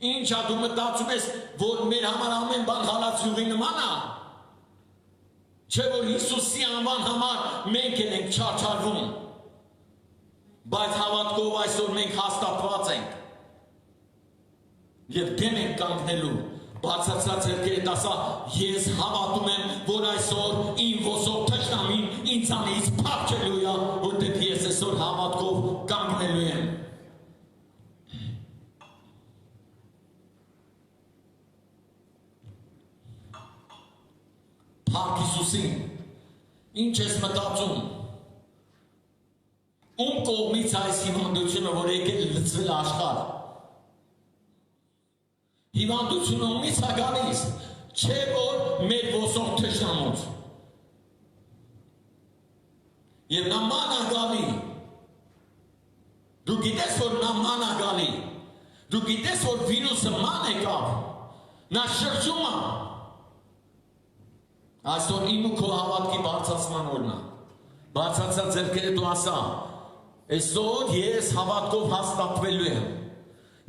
Ինչ է դու մտածում ես, որ մեր համար ամեն բան հալածյուղի նման է։ Չէ որ Հիսուսի անվան համար մենք ենք չարչարվում։ Բայց հավատքով այսօր մենք հաստատված ենք։ Եվ դեմ ենք կանգնելու։ Բացացած երկերդ ասա, ես հավատում եմ, որ այսօր իմ ոսող թշնամին ինձանից փախչելու է, որտեղ ես այսօր հավատքով կանգնելու եմ։ Փառք Հիսուսին, ինչ ես մտածում, ում կողմից այս հիվանդությունը, որ եկել լծվել աշխարհ, հիվանդությունը ումից է գալիս, չէ որ մեր ոսող թշնամուց։ Եվ նա ման է գալի, դու գիտես որ նա ման է գալի, դու գիտես որ վիրուսը ման եկավ, նա շրջում է, Այսօր իմ ու քո հավատքի բարձրացման օրն է։ Բարձրացած ձեռքերը դու ասա, այսօր ես հավատքով հաստատվելու եմ։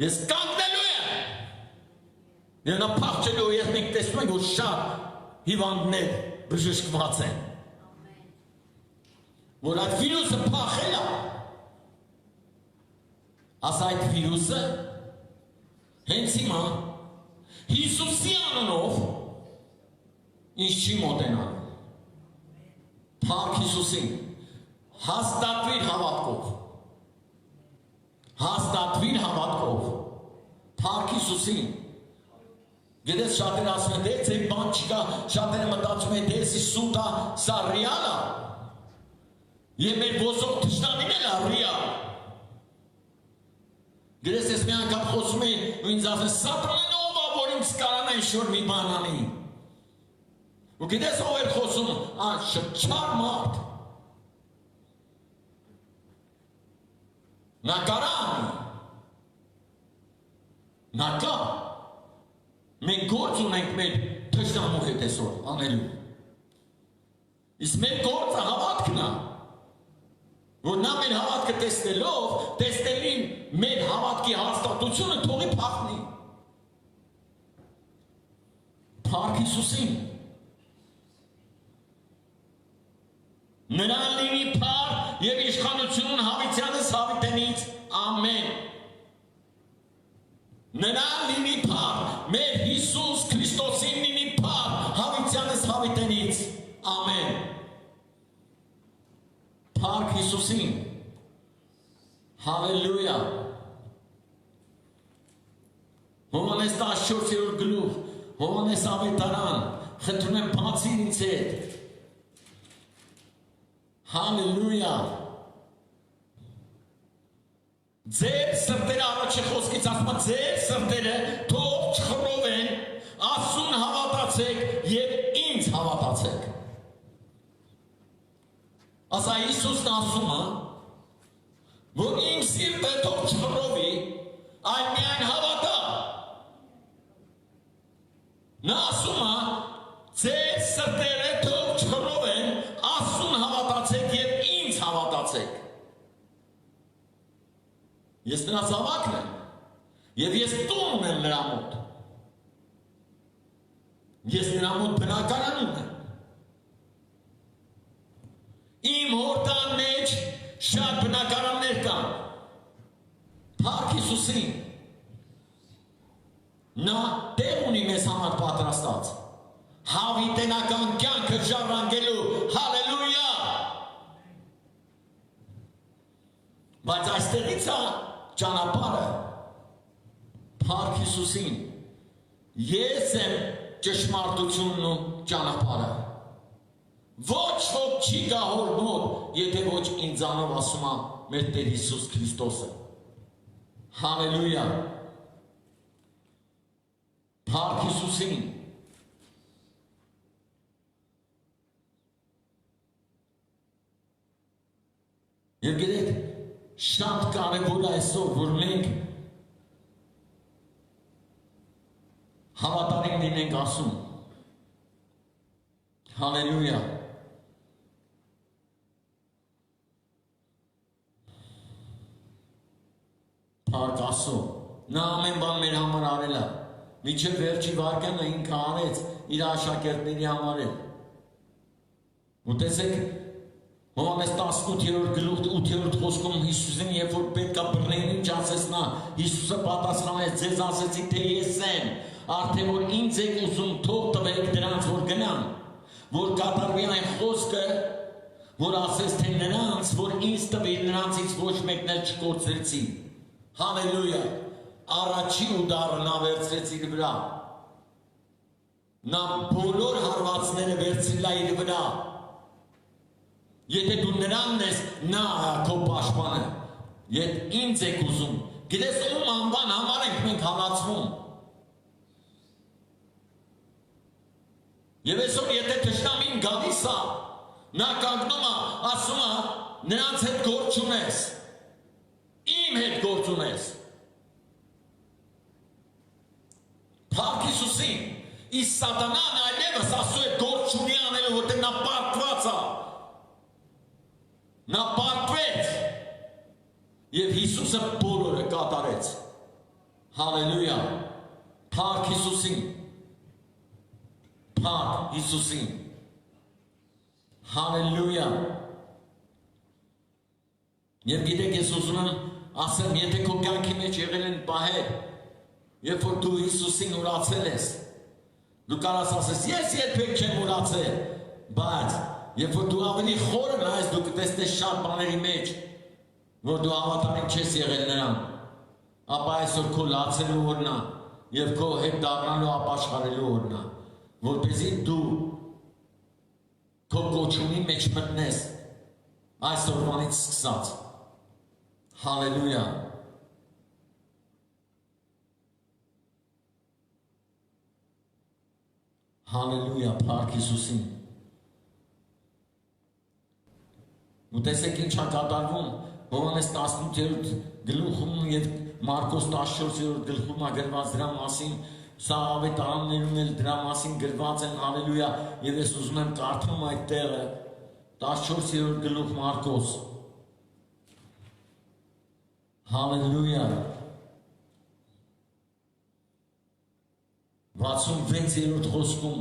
Ես կանգնելու եմ։ Եվ նա փախչելու ես մենք տեսնում ենք, որ շատ հիվանդներ բժշկված են։ Որ այդ վիրուսը փախել է։ Ասա այդ վիրուսը հենց հիմա Հիսուսի անունով ինչ չի մոտենալ։ Փառք Հիսուսին։ Հաստատվիր հավատքով։ Հաստատվիր հավատքով։ Փառք Հիսուսին։ Գիտես շատերը ասում են, դե ձեր բան չկա, շատերը մտածում են, դե սուտա, սա ռիալ է։ Եվ մեր ոսող թշնամին էլ է ռիալ։ Գիտես ես մի անգամ խոսում էի ու ինձ ասում Սատանան ով է, որ ինձ կարանա ինչ-որ մի բան անի։ Ու գիտես ով էր խոսում, շրջար մարդ։ Նա կարա անի։ Նա կա։ Մենք գործ ունենք մեր թշնամու հետ այսօր անելու։ Իսկ մեր գործը հավատքն է։ Որ նա մեր հավատքը տեսնելով, տեսնելին մեր հավատքի հաստատությունը թողի փախնի։ Փառք Հիսուսին։ Նրան լինի փառք եւ իշխանություն հավիտյանս հավիտենից, ամեն։ Նրան լինի փառք, մեր Հիսուս Քրիստոսին լինի փառք հավիտյանս հավիտենից, ամեն։ Փառք Հիսուսին։ Հալելույա։ Հովհաննես 14-րդ գլուխ, Հովհաննես ավետարան, խնդրում եմ բացիր ինձ հետ։ Հալելույա։ Ձեր սրտերը առաջի խոսքից ասում է, ձեր սրտերը թող չխռովեն, Աստծուն հավատացեք եւ ինձ հավատացեք։ Ասա Հիսուսն ասում է, որ իմ սիրտը թող չխռովի, այլ միայն հավատա։ Նա ասում է, ձեր սրտերը թող չխռովեն, Աստծուն հավատացեք եւ ինձ հավատացեք։ Ես նրա զավակն եմ, եւ ես տուն ունեմ նրա մոտ։ Ես նրա մոտ բնակարան ունեմ։ Իմ հորտան մեջ շատ բնակարաններ կան։ Փառք Հիսուսին։ Նա տեղ ունի մեզ համար պատրաստած։ Հավիտենական կյանքը ժառանգելու, հալելույա։ Բայց այստեղից է ճանապարհը։ Փառք Հիսուսին։ Ես եմ ճշմարտությունն ու ճանապարհը։ Ոչ ոք չի գա հոր մոտ, եթե ոչ ինձանով ասում է մեր Տեր Հիսուս Քրիստոսը։ Հալելույա։ Փառք Հիսուսին։ Եվ գիտեք, շատ կարևոր է այսօր, որ մենք հավատարիմ լինենք ասում։ Հալելույա։ Փառք Աստծո։ Նա ամեն բան մեր համար արել է։ Մինչև վերջի վարկանը ինքը արեց իր աշակերտների համար էլ։ Ու տեսեք, Հովհաննես 18-րդ գլուխ 8-րդ խոսքում Հիսուսին երբ որ պետք է բռնեին ինչ ասեց նա, Հիսուսը պատասխանեց, ձեզ ասեցի թե ես եմ, արդեն որ ինձ եք ուզում թող տվեք դրանց որ գնան, որ կատարվի այն խոսքը, որ ասեց թե նրանց, որ ինձ տվի նրանցից ոչ մեկն էլ չկորցրեցի։ Հալելույա։ Առաջի ուդարը նա վերցրեց իր վրա։ Նա բոլոր հարվածները վերցրել է իր վրա։ Եթե դու նրանն ես, նա քո պաշտպանը։ Եթե ինձ եք ուզում, գիտես ում անվան համար ենք մենք հալածվում։ Եվ այսօր եթե թշնամին գալիս է, նա կանգնում է, ասում է, նրանց հետ գործ չունես, իմ հետ գործ ունես։ Փառք Հիսուսին, իսկ սատանան այլևս Աստծո հետ գործ չունի անելու, որտեղ նա պարտված է։ Նա պարտվեց եւ Հիսուսը բոլորը կատարեց։ Հալելույա։ Փառք Հիսուսին։ Փառք Հիսուսին։ Հալելույա։ Եվ գիտեք, ես ուզում եմ ասեմ, եթե քո կյանքի մեջ եղել են պահեր, երբ որ դու Հիսուսին ուրացել ես, դու կարաս ասես, ես երբեք չեմ ուրացել, բայց երբ որ դու ավելի խորը նայես, դու կտեսնես շատ բաների մեջ, որ դու հավատարիմ չես եղել նրան, ապա այսօր քո լացելու օրն է եւ քո հետ դառնալու ապաշխարելու օրն է, որպեսզի դու քո կոչումի մեջ մտնես այս օրվանից սկսած։ Հալելույա։ Հալելույա, փառք Հիսուսին։ Ու տեսեք ինչ է կատարվում Հովհաննես 18-րդ գլուխում եւ Մարկոս 14-րդ գլխում է գրված դրա մասին, սա ավետարաններում էլ դրա մասին գրված են, հալելույա, եւ ես ուզում եմ կարդամ այդ տեղը 14-րդ գլուխ Մարկոս, հալելույա, 66-րդ խոսքում,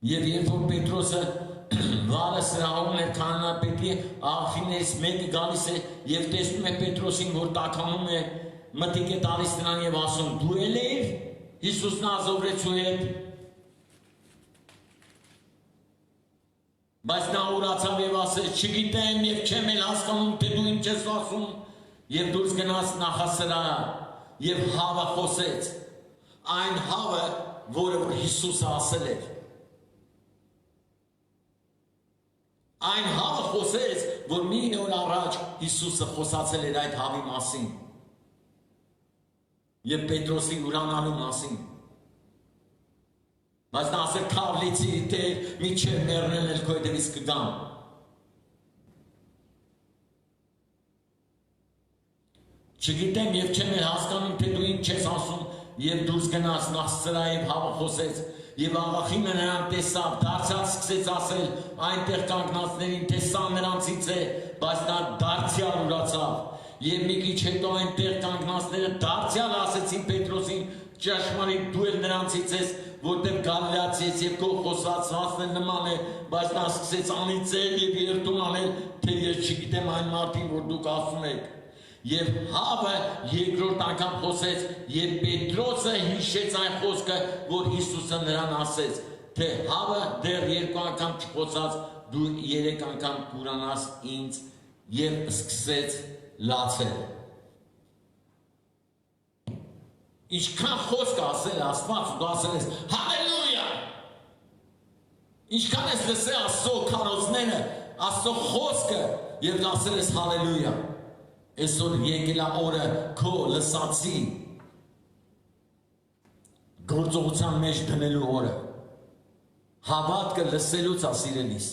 եւ երբ որ Պետրոսը վարը սրահում էր քահանայապետի աղբյուրներից մեկը գալիս է եւ տեսնում է Պետրոսին, որ տաքանում է, մտիկ է տալիս նրան եւ ասում, դու էլ ես Հիսուս Նազովրեցու հետ։ Բայց նա ուրացավ եւ ասեց, չգիտեմ եւ չեմ էլ հասկանում, թե դու ինչ ես ասում, եւ դուրս գնաց նախասրահ եւ հավը խոսեց, այն հավը, որը Հիսուսը ասել էր։ Այն հավը խոսեց, որ մի օր առաջ Հիսուսը խոսացել էր այդ հավի մասին եւ Պետրոսի ուրանալու մասին։ Բայց նա ասել քավլիցի թե միջև մեռնել էլ քո հետևից կգամ։ Չգիտեմ եւ չեմ էլ հասկանում, թե դու ինչ ես ասում, եւ դուրս գնաց նախսրահ եւ հավը խոսեց, եւ աղախինը նրան տեսավ, դարձյալ սկսեց ասել այնտեղ կանգնածներին, թե սա նրանցից է, բայց նա դարձյալ ուրացավ, եւ մի քիչ հետո այնտեղ կանգնածները դարձյալ ասեցին Պետրոսին, ճշմարիտ դու էլ նրանցից ես, որտեղ Գալիլեացի ես եւ քո խոսածվածն էլ նման է, բայց նա սկսեց անիծել եւ երդում անել, թե ես չգիտեմ այն մարդին, որ դուք ասում եք։ Եվ հավը երկրորդ անգամ խոսեց, եւ Պետրոսը հիշեց այն խոսքը, որ Հիսուսը նրան ասեց, թե հավը դեռ երկու անգամ չխոսած, դու երեք անգամ կուրանաս ինձ, եւ սկսեց լացել։ Ինչքան խոսք ասել Աստված, դու ասել ես հալելույա։ Ինչքան ես լսել Աստծո քարոզները, Աստծո խոսքը, եւ դու ասել ես հալելույա։ Այսօր եկել է օրը քո լսածի գործողության մեջ դնելու օրը։ Հավատքը լսելուց է սիրելիս։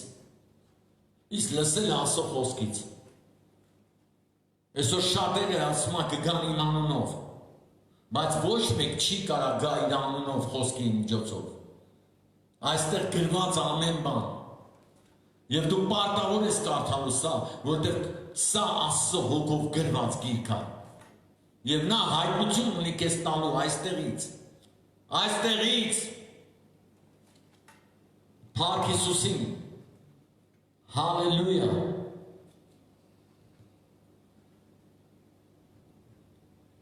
Իսկ լսելը Աստծո խոսքից։ Այսօր շատերը ասում են կգան իմ անունով, բայց ոչ մեկ չի կարա գա իր անունով խոսքի միջոցով։ Այստեղ գրված է ամեն բան։ Եվ դու պարտավոր ես կարդալու սա, որտեղ սա Աստծո հոգով գրված գիրք է։ Եվ նա հայտնություն ունի քեզ տալու այստեղից։ Այստեղից։ Փառք Հիսուսին։ Հալելույա։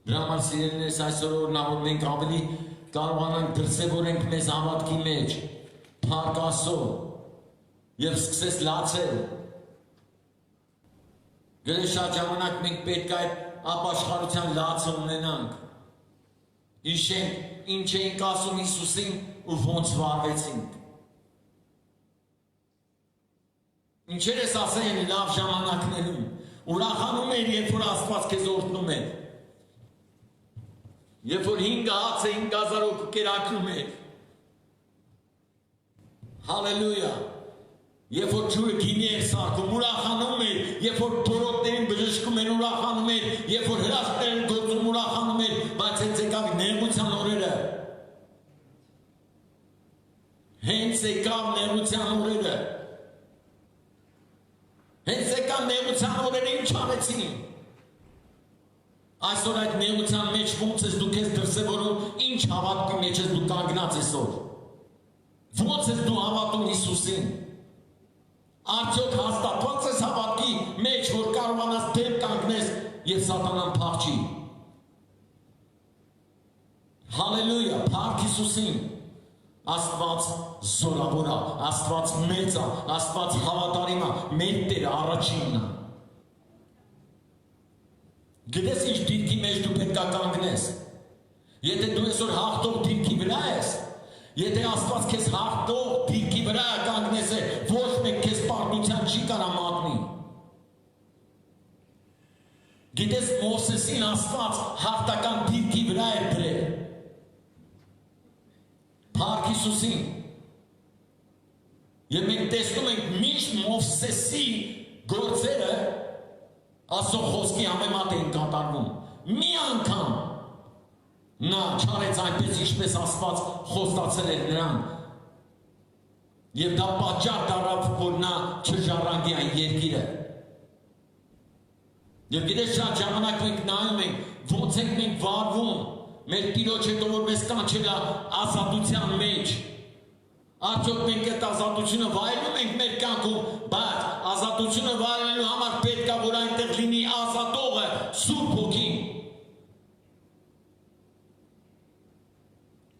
Դրա համար սիրելիներս այսօր օրնավոր մենք ավելի կարողանանք դրսևորենք մեզ հավատքի մեջ։ Փառք Աստծո։ Եվ սկսես լացել։ Գրել շատ ժամանակ մենք պետք է այդ ապաշխարության լացը ունենանք։ Ինչ էինք ասում Հիսուսին ու ոնց վարվեցինք։ Ինչեր ես ասել լավ ժամանակներում, ուրախանում էր, երբ որ Աստված քեզ օրհնում էր։ Երբ որ 5 հացը 5000 հոգու կերակրում էր։ Հալելույա։ Երբ որ ջուրը գինի էր սարքում, ուրախանում էր, երբ որ թորոտներին բժշկում էր, ուրախանում էր, երբ որ հրաշքներ գործում, ուրախանում էր, բայց հենց եկավ նեղության օրերը, հենց եկավ նեղության օրերը։ Հենց եկավ նեղության օրերը ինչ արեցին։ Այսօր այդ նեղության մեջ ոնց ես դու քեզ դրսևորում, ինչ հավատքի մեջ ես դու կանգնած այսօր։ Ոնց ես դու հավատում Հիսուսին։ Արդյոք հաստատված ես հավատքի մեջ, որ կարողանաս դեմ կանգնես եւ սատանան փախչի։ Հալելույա, փառք Հիսուսին։ Աստված զորավոր է, Աստված մեծ է, Աստված հավատարիմ է, մեր Տերը առաջինն է։ Գիտես ինչ դիրքի մեջ դու պետք է կանգնես։ Եթե դու այսօր հաղթող դիրքի վրա ես, եթե Աստված քեզ հաղթող դիրքի վրա կանգնես, ոչ մեկ քեզ պարտության չի կարա մատնի։ Գիտես Մովսեսին Աստված հաղթական դիրքի վրա էր դրել։ Փառք Հիսուսին։ Եվ մենք տեսնում ենք միշտ Մովսեսի գործերը Աստծո խոսքի համեմատ են կատարվում։ Մի անգամ նա չարեց այնպես, ինչպես Աստված խոստացել էր նրան։ Եվ դա պատճառ դառավ, որ նա չժառանգի այն երկիրը։ Եվ գիտես շատ ժամանակ մենք նայում ենք, ոնց ենք մենք վարվում, մեր Տիրոջ հետո որ մեզ կանչել է ազատության մեջ։ Արդյոք մենք այդ ազատությունը վայելում ենք մեր կյանքում, բայց ազատությունը վայելելու համար պետք է որ այնտեղ լինի ազատողը Սուրբ Հոգին։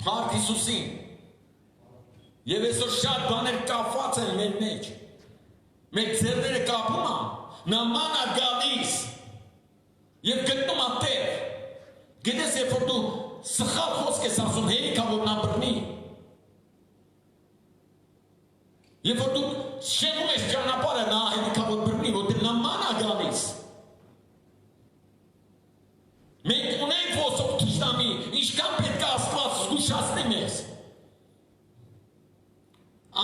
Փառք Հիսուսին։ Եվ այսօր շատ բաներ կապված են մեր մեջ։ Մեր ձեռները կապում են, նման է գալիս եւ գտնում է տեղ։ Գիտես, երբ որ դու սխալ խոսք ես ասում, հերիք է որ նա բռնի։ Երբ որ դու շեղում ես ճանապարհը, նա հերիք է որ բռնի, որտեղ նման է գալիս։ Մենք ունենք ոսող թշնամի, ինչքան պետք է Աստված զգուշացնի մեզ։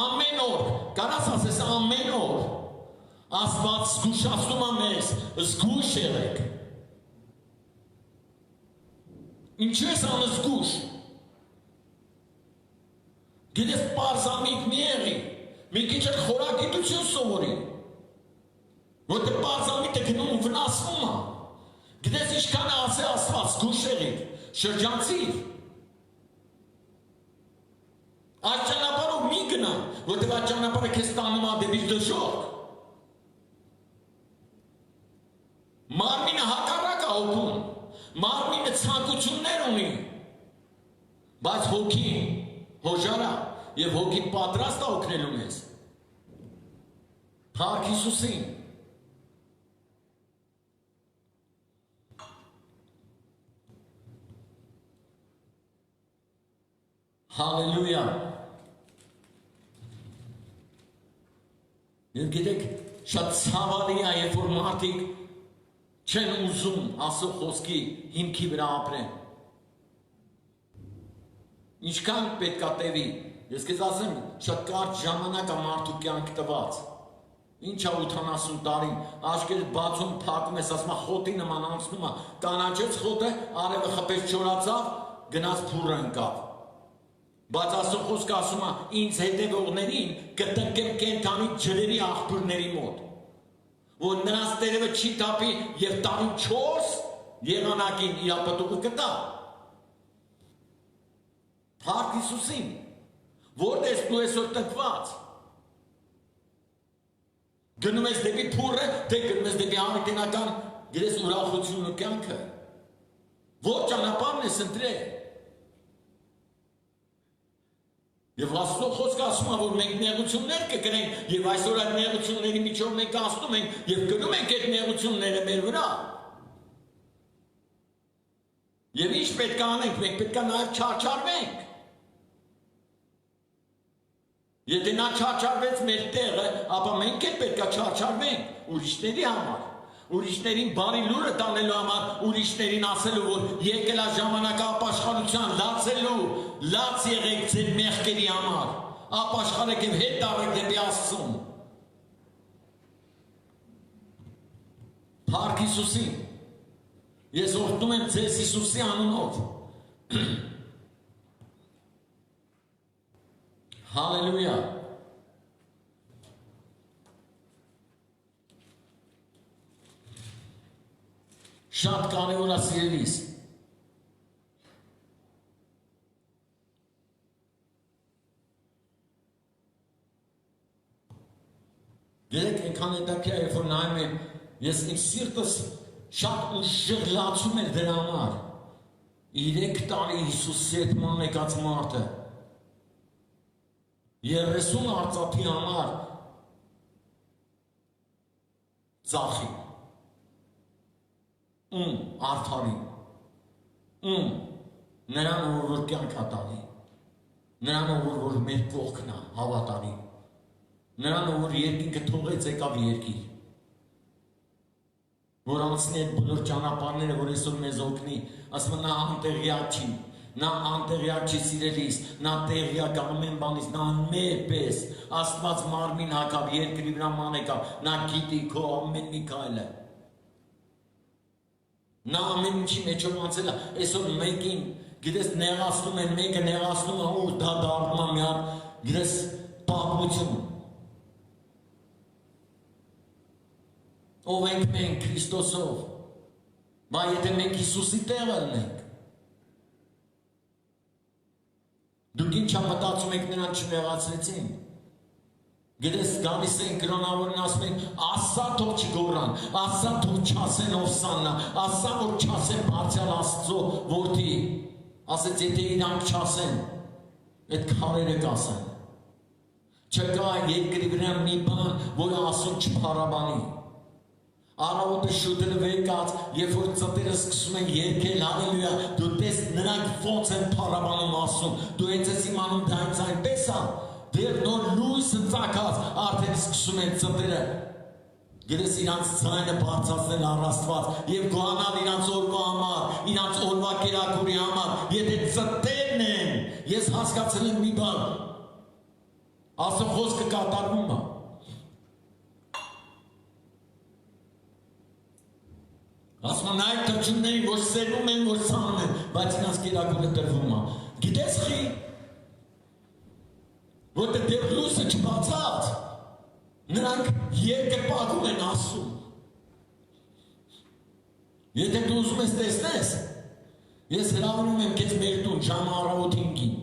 Ամեն օր, կարաս ասես ամեն օր, Աստված զգուշացնում է մեզ, զգուշ եղեք։ Ինչու ես անզգուշ։ Գիտես պարզամիտ մի եղի, մի քիչ էլ խորագիտություն սովորի, որտեղ պարզամիտը գնում ու վնասվում է։ Գիտես ինչքան է ասել Աստված, զգուշ եղիր, շրջանցիր։ Այդ ճանապարհով մի գնա, որտեղ այդ ճանապարհը քեզ տանում է դեպի դժոխք։ Մարմինը հակառակ է հոգում, մարմինը ցանկություններ ունի, բայց հոգին հոժար է եւ հոգին պատրաստ է օգնելու մեզ։ Փառք Հիսուսին։ Հալելույա։ Եվ գիտեք, շատ ցավալի է, երբ որ մարդիկ չեն ուզում Աստծո խոսքի հիմքի վրա ապրեն։ Ինչքան պետք է տևի։ Ես քեզ ասեմ, շատ կարճ ժամանակ է մարդու կյանք տված։ Ինչ է 80 տարին, աչքերդ բացում, փակում ես, ասում է խոտի նման անցնում է, կանաչեց խոտը, արևը խփեց չորացավ, գնաց փուռը ընկավ։ Բայց Աստծո խոսքը ասում է, ինձ հետևողներին կտնկեմ կենդանի ջրերի աղբյուրների մոտ, որ նրանց տերևը չի տապի եւ տարին 4 եղանակին իր ապտուղը կտա։ Փառք Հիսուսին, որտեղ ես դու այսօր տնկված։ Գնում ես դեպի փուռը, թե գնում ես դեպի անհետանական, գիտես ուրախությունն ու կյանքը։ Որ ճանապարհն ես ընտրել։ Եվ Աստծո խոսքը ասում է, որ մենք նեղություններ կգրենք, եւ այսօր այդ նեղությունների միջով մենք անցնում ենք եւ գնում ենք այդ նեղությունները մեր վրա։ Եվ ինչ պետք է անենք, մենք պետք է նաեւ չարչարվենք։ Եթե նա չարչարվեց մեր տեղը, ապա մենք էլ պետք է չարչարվենք ուրիշների համար։ Ուրիշներին բարի լուրը տանելու համար, ուրիշներին ասելու, որ եկել է ժամանակը ապաշխարության, լացելու, լաց եղեք ձեր մեղքերի համար, ապաշխարեք եւ հետ տարեք դեպի Աստծուն։ Փառք Հիսուսին։ Ես օրհնում եմ ձեզ Հիսուսի անունով։ Հալելույա։ Շատ կարևոր է սիրելիս։ Գերեք այնքան հետաքրքիր է, երբ որ նայում եմ, ես իմ սիրտս շատ ուժեղ լացում էր դրա համար։ 3 տարի Հիսուսի հետ եկած մարդը 30 արծաթի համար ծախի։ Արդարի։ Նրան որ կյանք տալի։ Նրան որ մեր կողքն է, հավատարի։ Նրան որ երկինքը թողեց եկավ երկիր։ Որ անցնի այդ բոլոր ճանապարհները, որ այսօր մեզ օգնի, ասում նա անտեղյակ չի, նա անտեղյակ չի սիրելիս, նա տեղյակ ամեն բանից, նա մեր պես, Աստված մարմին հագավ, երկրի վրա ման եկավ, նա գիտի քո ամեն մի քայլը։ Նա ամեն ինչի մեջ որ անցել է, այսօր մեկին, գիտես նեղացնում են, մեկը նեղացնում է, ու դա դառնում է մի հատ, գիտես պատմություն։ Ով ենք մենք Քրիստոսով, բա եթե մենք Հիսուսի տեղը ենք, դուք ինչ մտածում եք նրան չնեղացրեցին։ Գիտես գալիս են կրոնավորին ասում են, ասա թող չգոռան, ասա թող չասեն ով սաննա, ասա որ չասեն բարձյալ Աստծո որդի, ասեց եթե իրանք չասեն, այդ քարերը կասեն։ Չկա երկրի վրա մի բան, որը ասում չփարաբանի։ Առավոտը շուտը վեկած, երբ որ ծտերը սկսում են երգել, հալելույա, դու տես նրանք ոնց են փարաբանում ասում, դու հենց ես իմանում դա ինձ այնպես է, դեռ նոր լույսը ծագած, արդեն սկսում են ծտերը, գիտես իրանց ձայնը բարձրացնել առ Աստված եւ գոհանալ իրանց օրվա համար, իրանց օրվա կերակուրի համար, եթե ծտերն են, ես հասկացել եմ մի բան, Աստծո խոսքը կատարվում է։ Ասում են այդ թրջուններին, որ սերում են, որ սանում են, բայց իրանց կերակուրը տրվում է։ Գիտես խի, որտեղ դեռ լույսը չբացած, նրանք երկրպագում են ասում։ Եթե դու ուզում ես տեսնես, ես հրավիրում եմ քեզ մեր տուն ժամը առավոտ 5-ին։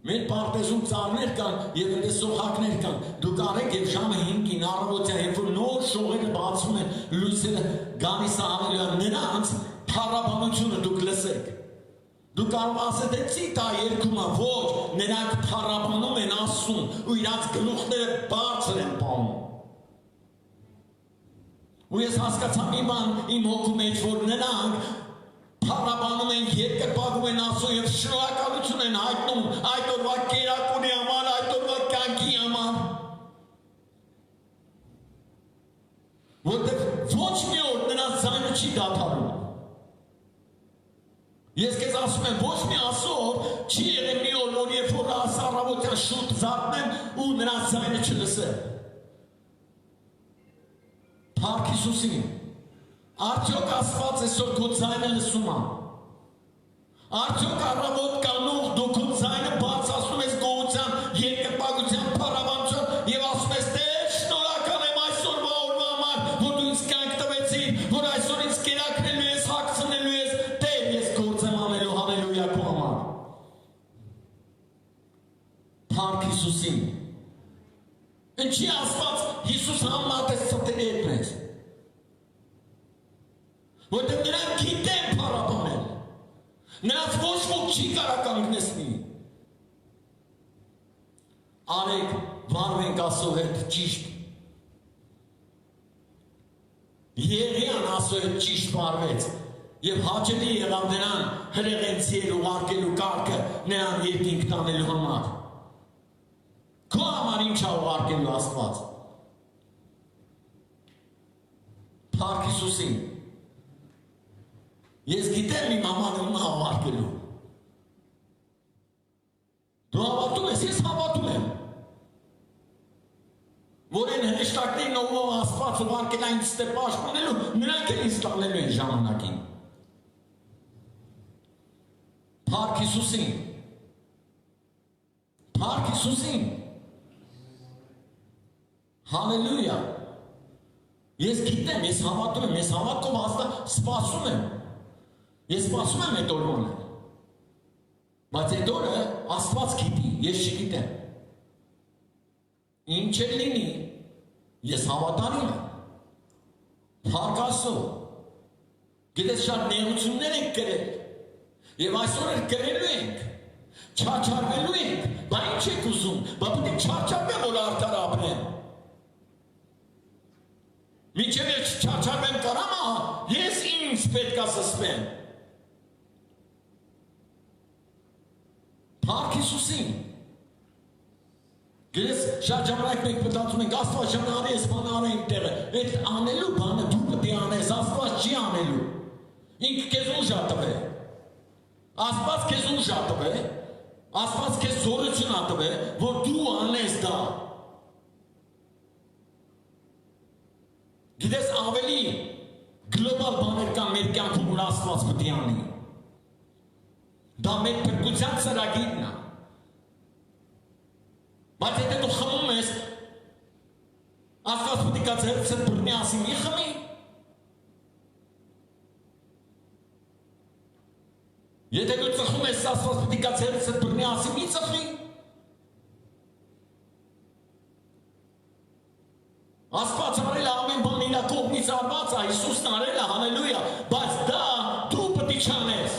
Մեր պարտեզում ծառներ կան և սոխակներ կան, դուք արեք և ժամը 5-ին առավոտյան, երբ որ նոր շողերը բացում են, լույսերը գալիս է նրանց փառաբանությունը դուք լսեք։ Դուք կարող ասեք, թե դա երգում է, ոչ, նրանք փառաբանում են ասում ու իրանց գլուխները բարձր են պահում։ Ու ես հասկացա մի բան իմ հոգու մեջ, որ նրանք փառաբանում են, երկրպագում են ասում և շնորհակալություն են հայտնում այդ օրվա կերակուրի համար, այդ օրվա կյանքի համար։ Որտեղ ոչ մի օր նրանց ձայնը չի դադարում։ Ես քեզ ասում եմ, ոչ մի ասոր չի եղել մի օր, որ երբ որ առավոտյան շուտ զարթնեն ու նրանց ձայնը չլսեն։ Փառք Հիսուսին։ Արդյոք Աստված այսօր քո ձայնը լսում է։ Արդյոք առավոտ կանուխ դու քո ձայնը բարձրացնում ես գոհության, երկրպագության, փառաբանության և ասում ես Տեր, շնորհակալ եմ այսօրվա օրվա համար, որ դու ինձ կյանք տվեցիր, որ այսօր ինձ կերակրելու ես, հագցնելու ես, Տեր, ես գործ եմ անելու, հալելույա քո համար։ Փառք Հիսուսին։ Ինչի Աստված Հիսուս համատես ծտերի հետ մեզ։ Որտեղ նրանք գիտեն փառաբանել, նրանց ոչ ոք չի կարող կանգնեցնի։ Արեք վարվենք Աստծո հետ ճիշտ։ Եղիան Աստծո հետ ճիշտ վարվեց և հաճելի եղավ նրան հրեղենցի էլ ուղարկելու կարգը նրան երկինք տանելու համար։ Քո համար ինչ է ուղարկելու Աստված։ Փառք Հիսուսին։ Ես գիտեմ իմ ամանն ում հավարկելու։ Դու հավատում ես, ես հավատում եմ։ Որ են հրեշտակներին ով Աստված ուղարկել այն ստե պաշտպանելու, նրանք էլ ինձ տանելու են ժամանակին։ Փառք Հիսուսին։ Փառք Հիսուսին։ Հալելույա։ Ես գիտեմ, ես հավատում եմ, ես հավատքով հաստատ սպասում եմ։ Ես սպասում եմ այդ օրվանը։ Բայց այդ օրը Աստված գիտի, ես չգիտեմ։ Ինչ էլ լինի, ես հավատարիմ եմ։ Փառք Աստծո։ Գիտես շատ նեղություններ ենք կրել։ Եվ այսօր էլ կրելու ենք։ Չարչարվելու ենք։ Բա ինչ եք ուզում։ Բա պետք է չարչարվեմ, որ արդար ապրեմ։ Մինչև ես չարչարվեմ կարամ, ես ինձ պետք է սսպեմ։ Փառք Հիսուսին։ Գիտես, շատ ժամանակ մենք մտածում ենք, Աստված շան արի, ես բան արեինք տեղը։ Այդ անելու բանը դու պետք է անես, Աստված չի անելու։ Ինքը քեզ ուժ ա տվել։ Աստված քեզ ուժ ա տվել, Աստված քեզ զորություն ա տվել, որ դու անես դա։ Գիտես, ավելի գլոբալ բաներ կան մեր կյանքում, որ Աստված պետք է անի։ Դա մեր փրկության ծրագիրն է։ Բայց եթե դու խմում ես, Աստված պետք է ձեռքս բռնի ասի մի խմի։ Եթե դու ծխում ես, Աստված պետք է ձեռքս բռնի ասի մի ծխի։ Աստված արել ամեն բան իր կողմից արված է, Հիսուսն արել է, հալելույա, բայց դա դու պետք է չանես։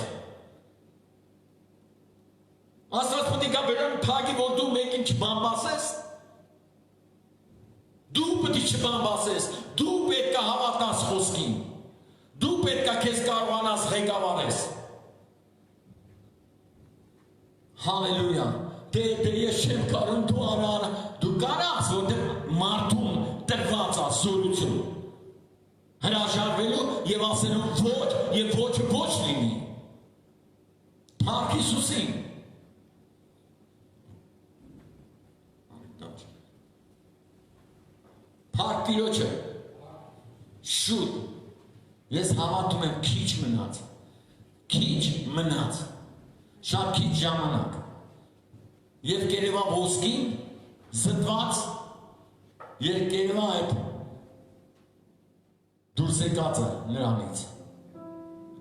Աստված պետք է բերեմ թագի, որ դու մեկին չբամբասես։ Դու պետք է չբամբասես, դու պետք է հավատաս խոսքին։ Դու պետք է քեզ կարողանաս ղեկավարես։ Հալելույա։ Դե ես չեմ կարող դու արար, դու կարաս, որտեղ մարդուն տրված է զորություն։ Հրաժարվելու եւ ասելու ոչ եւ ոչը ոչ լինի։ Փառք Հիսուսին։ Փառք Տիրոջը։ Շուտ։ Ես հավատում եմ քիչ մնաց։ Քիչ մնաց։ Շատ քիչ ժամանակ։ Եվ կերևա ոսկին զտված երկերվա այդ դուրս եկածը նրանից։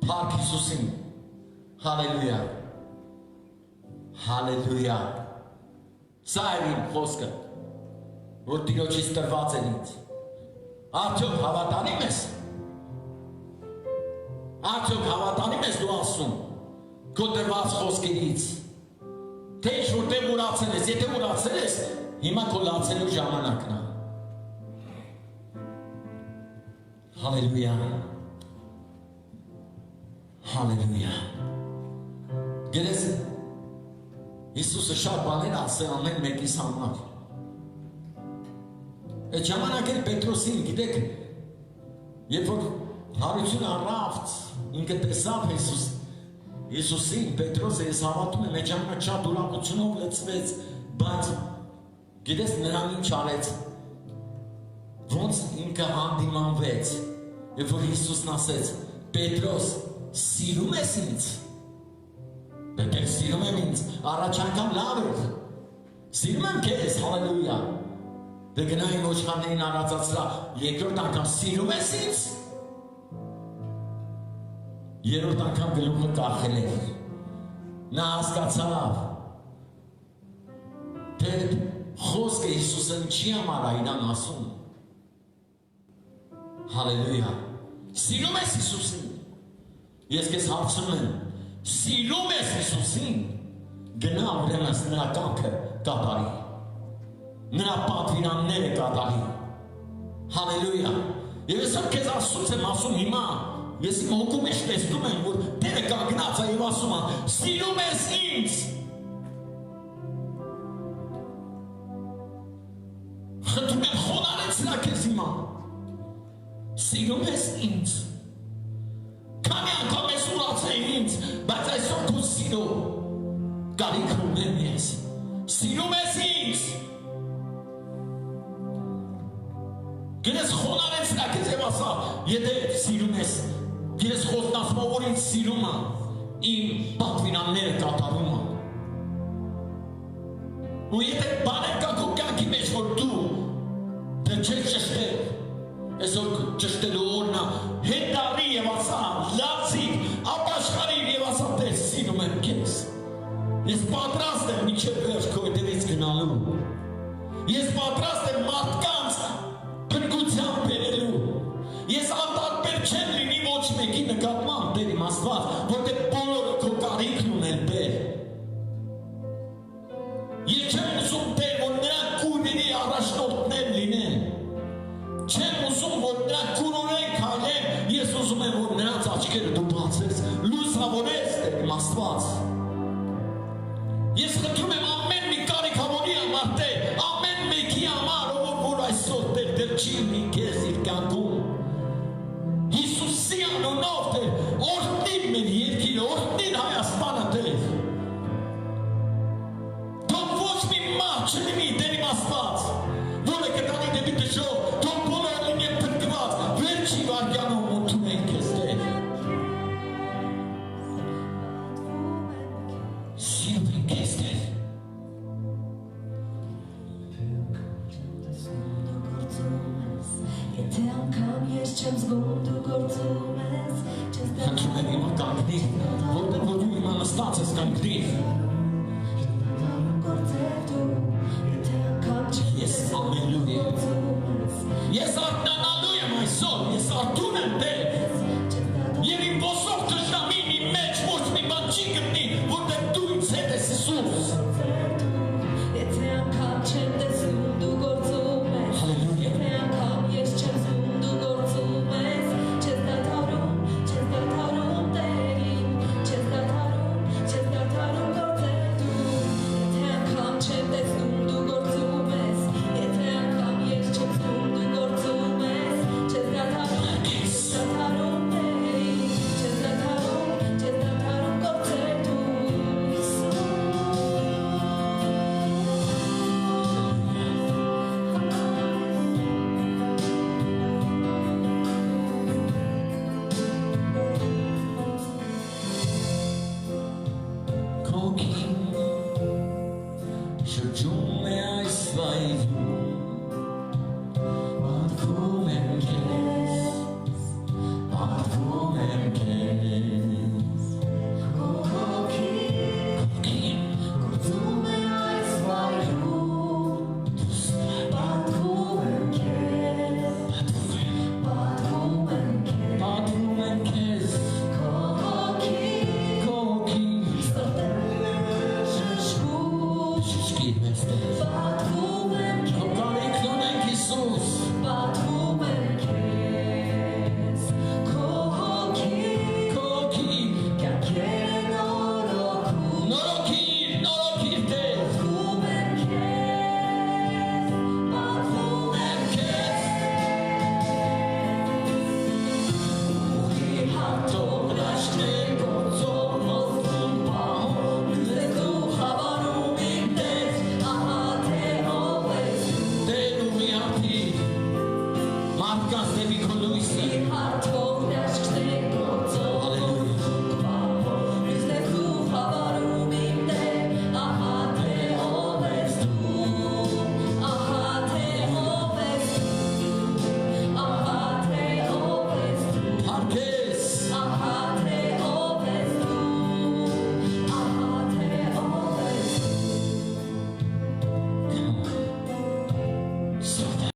Փառք Հիսուսին։ Հալելույա։ Հալելույա։ Սա է իմ խոսքը, որ Տիրոջից տրված է ինձ։ Արդյոք հավատանիմ ես։ Արդյոք հավատանիմ ես դու ասում քո տրված խոսքերից։ Թե ինչ որտեղ ուրացել ես, եթե ուրացել ես, հիմա քո լացելու ժամանակն է։ Հալելույա։ Հալելույա։ Գիտես, Հիսուսը շատ բաներ ասել ամեն մեկիս համար։ Այդ ժամանակ էլ Պետրոսին, գիտեք, երբ որ հարություն առավ, ինքը տեսավ Հիսուսին, Պետրոսը ես հավատում եմ, այդ ժամանակ շատ ուրախությունով լցվեց, բայց գիտես նրան ինչ արեց, ոնց ինքը հանդիմանվեց, երբ որ Հիսուսն ասեց, Պետրոս, սիրում ես ինձ։ Դե սիրում եմ ինձ, առաջ անգամ լավ էր։ Սիրում եմ քեզ, հալելույա։ Դե գնային ոչխարներին արածացրա, երկրորդ անգամ սիրում ես ինձ։ Երրորդ անգամ գլուխը կախել էր։ Նա հասկացավ, թե խոսքը Հիսուսը ինչի համար է իրան ասում։ Հալելույա։ Սիրում ես Հիսուսին։ Ես քեզ հարցնում եմ, սիրում ես Հիսուսին, գնա ուրեմն նրա կամքը կատարի։ Նրա պատվիրանները կատարի։ Հալելույա։ Եվ ես քեզ ասում հիմա, ես իմ հոգու մեջ տեսնում եմ, որ Տերը կանգնած է եւ ասում է, սիրում ես ինձ։ Խնդրում եմ խոնարհեցրա քեզ հիմա։ Սիրում ես ինձ։ Քանի անգամ ես ուրացել ինձ, բայց այսօր քո սիրո կարիք ունեմ ես։ Սիրում ես ինձ։ Գիտես խոնարհեցրա քեզ եւ ասա, եթե սիրում ես, ես խոստացում որ ինձ սիրում է, իմ պատվիրանները կատարում եմ։ Ու եթե բաներ կա քո կյանքի մեջ, որ դու դեռ չես ճշտել, այսօր ճշտելու օրն է, հետարի եւ ասա, լացիկ, ապաշխարիր եւ ասա, Տեր, սիրում եմ քեզ։ Ես պատրաստ եմ մինչև վերջ քո հետևից գնալու։ Ես պատրաստ եմ մարդկանց փրկության բերելու։ Ես անտարբեր չեմ լինի ոչ մեկի նկատմամբ, Տեր իմ Աստված, որտեղ բոլորը քո կարիքն ունեն, Տեր։ Ես չեմ ուզում, Տեր, որ նրանք կույրերի առաջնորդներ լինեն։ Չեմ ուզում, որ նրանք կուրորեն քայլեն, ես ուզում եմ, որ նրանց աչքերը դու բացես, լուսավորես, Տեր իմ Աստված։ Ես խնդրում եմ ամեն մի կարիքավորի համար, Տեր, ամեն մեկի համար, որ այսօր, Տեր, դեռ չի ունի քեզ իր կյանքում։ Հիսուսի անունով, Տեր, օրհնիր մեր երկիրը, օրհնիր Հայաստանը, Տեր։ Թող ոչ մի մարդ չլինի, Տեր իմ Աստված, որը կտանի դեպի դժոխք, թող բոլորը լինեն փրկված, վերջի վայրկյանում ընդունենք քեզ, Տեր։ Սիրում ենք քեզ, Տեր։ Եթե անգամ ես չեմ զգում դու գործում ես, չես Խնդրում եմ իմը կանգնիր, որտեղ որ դու իմը նստած ես կանգնիր։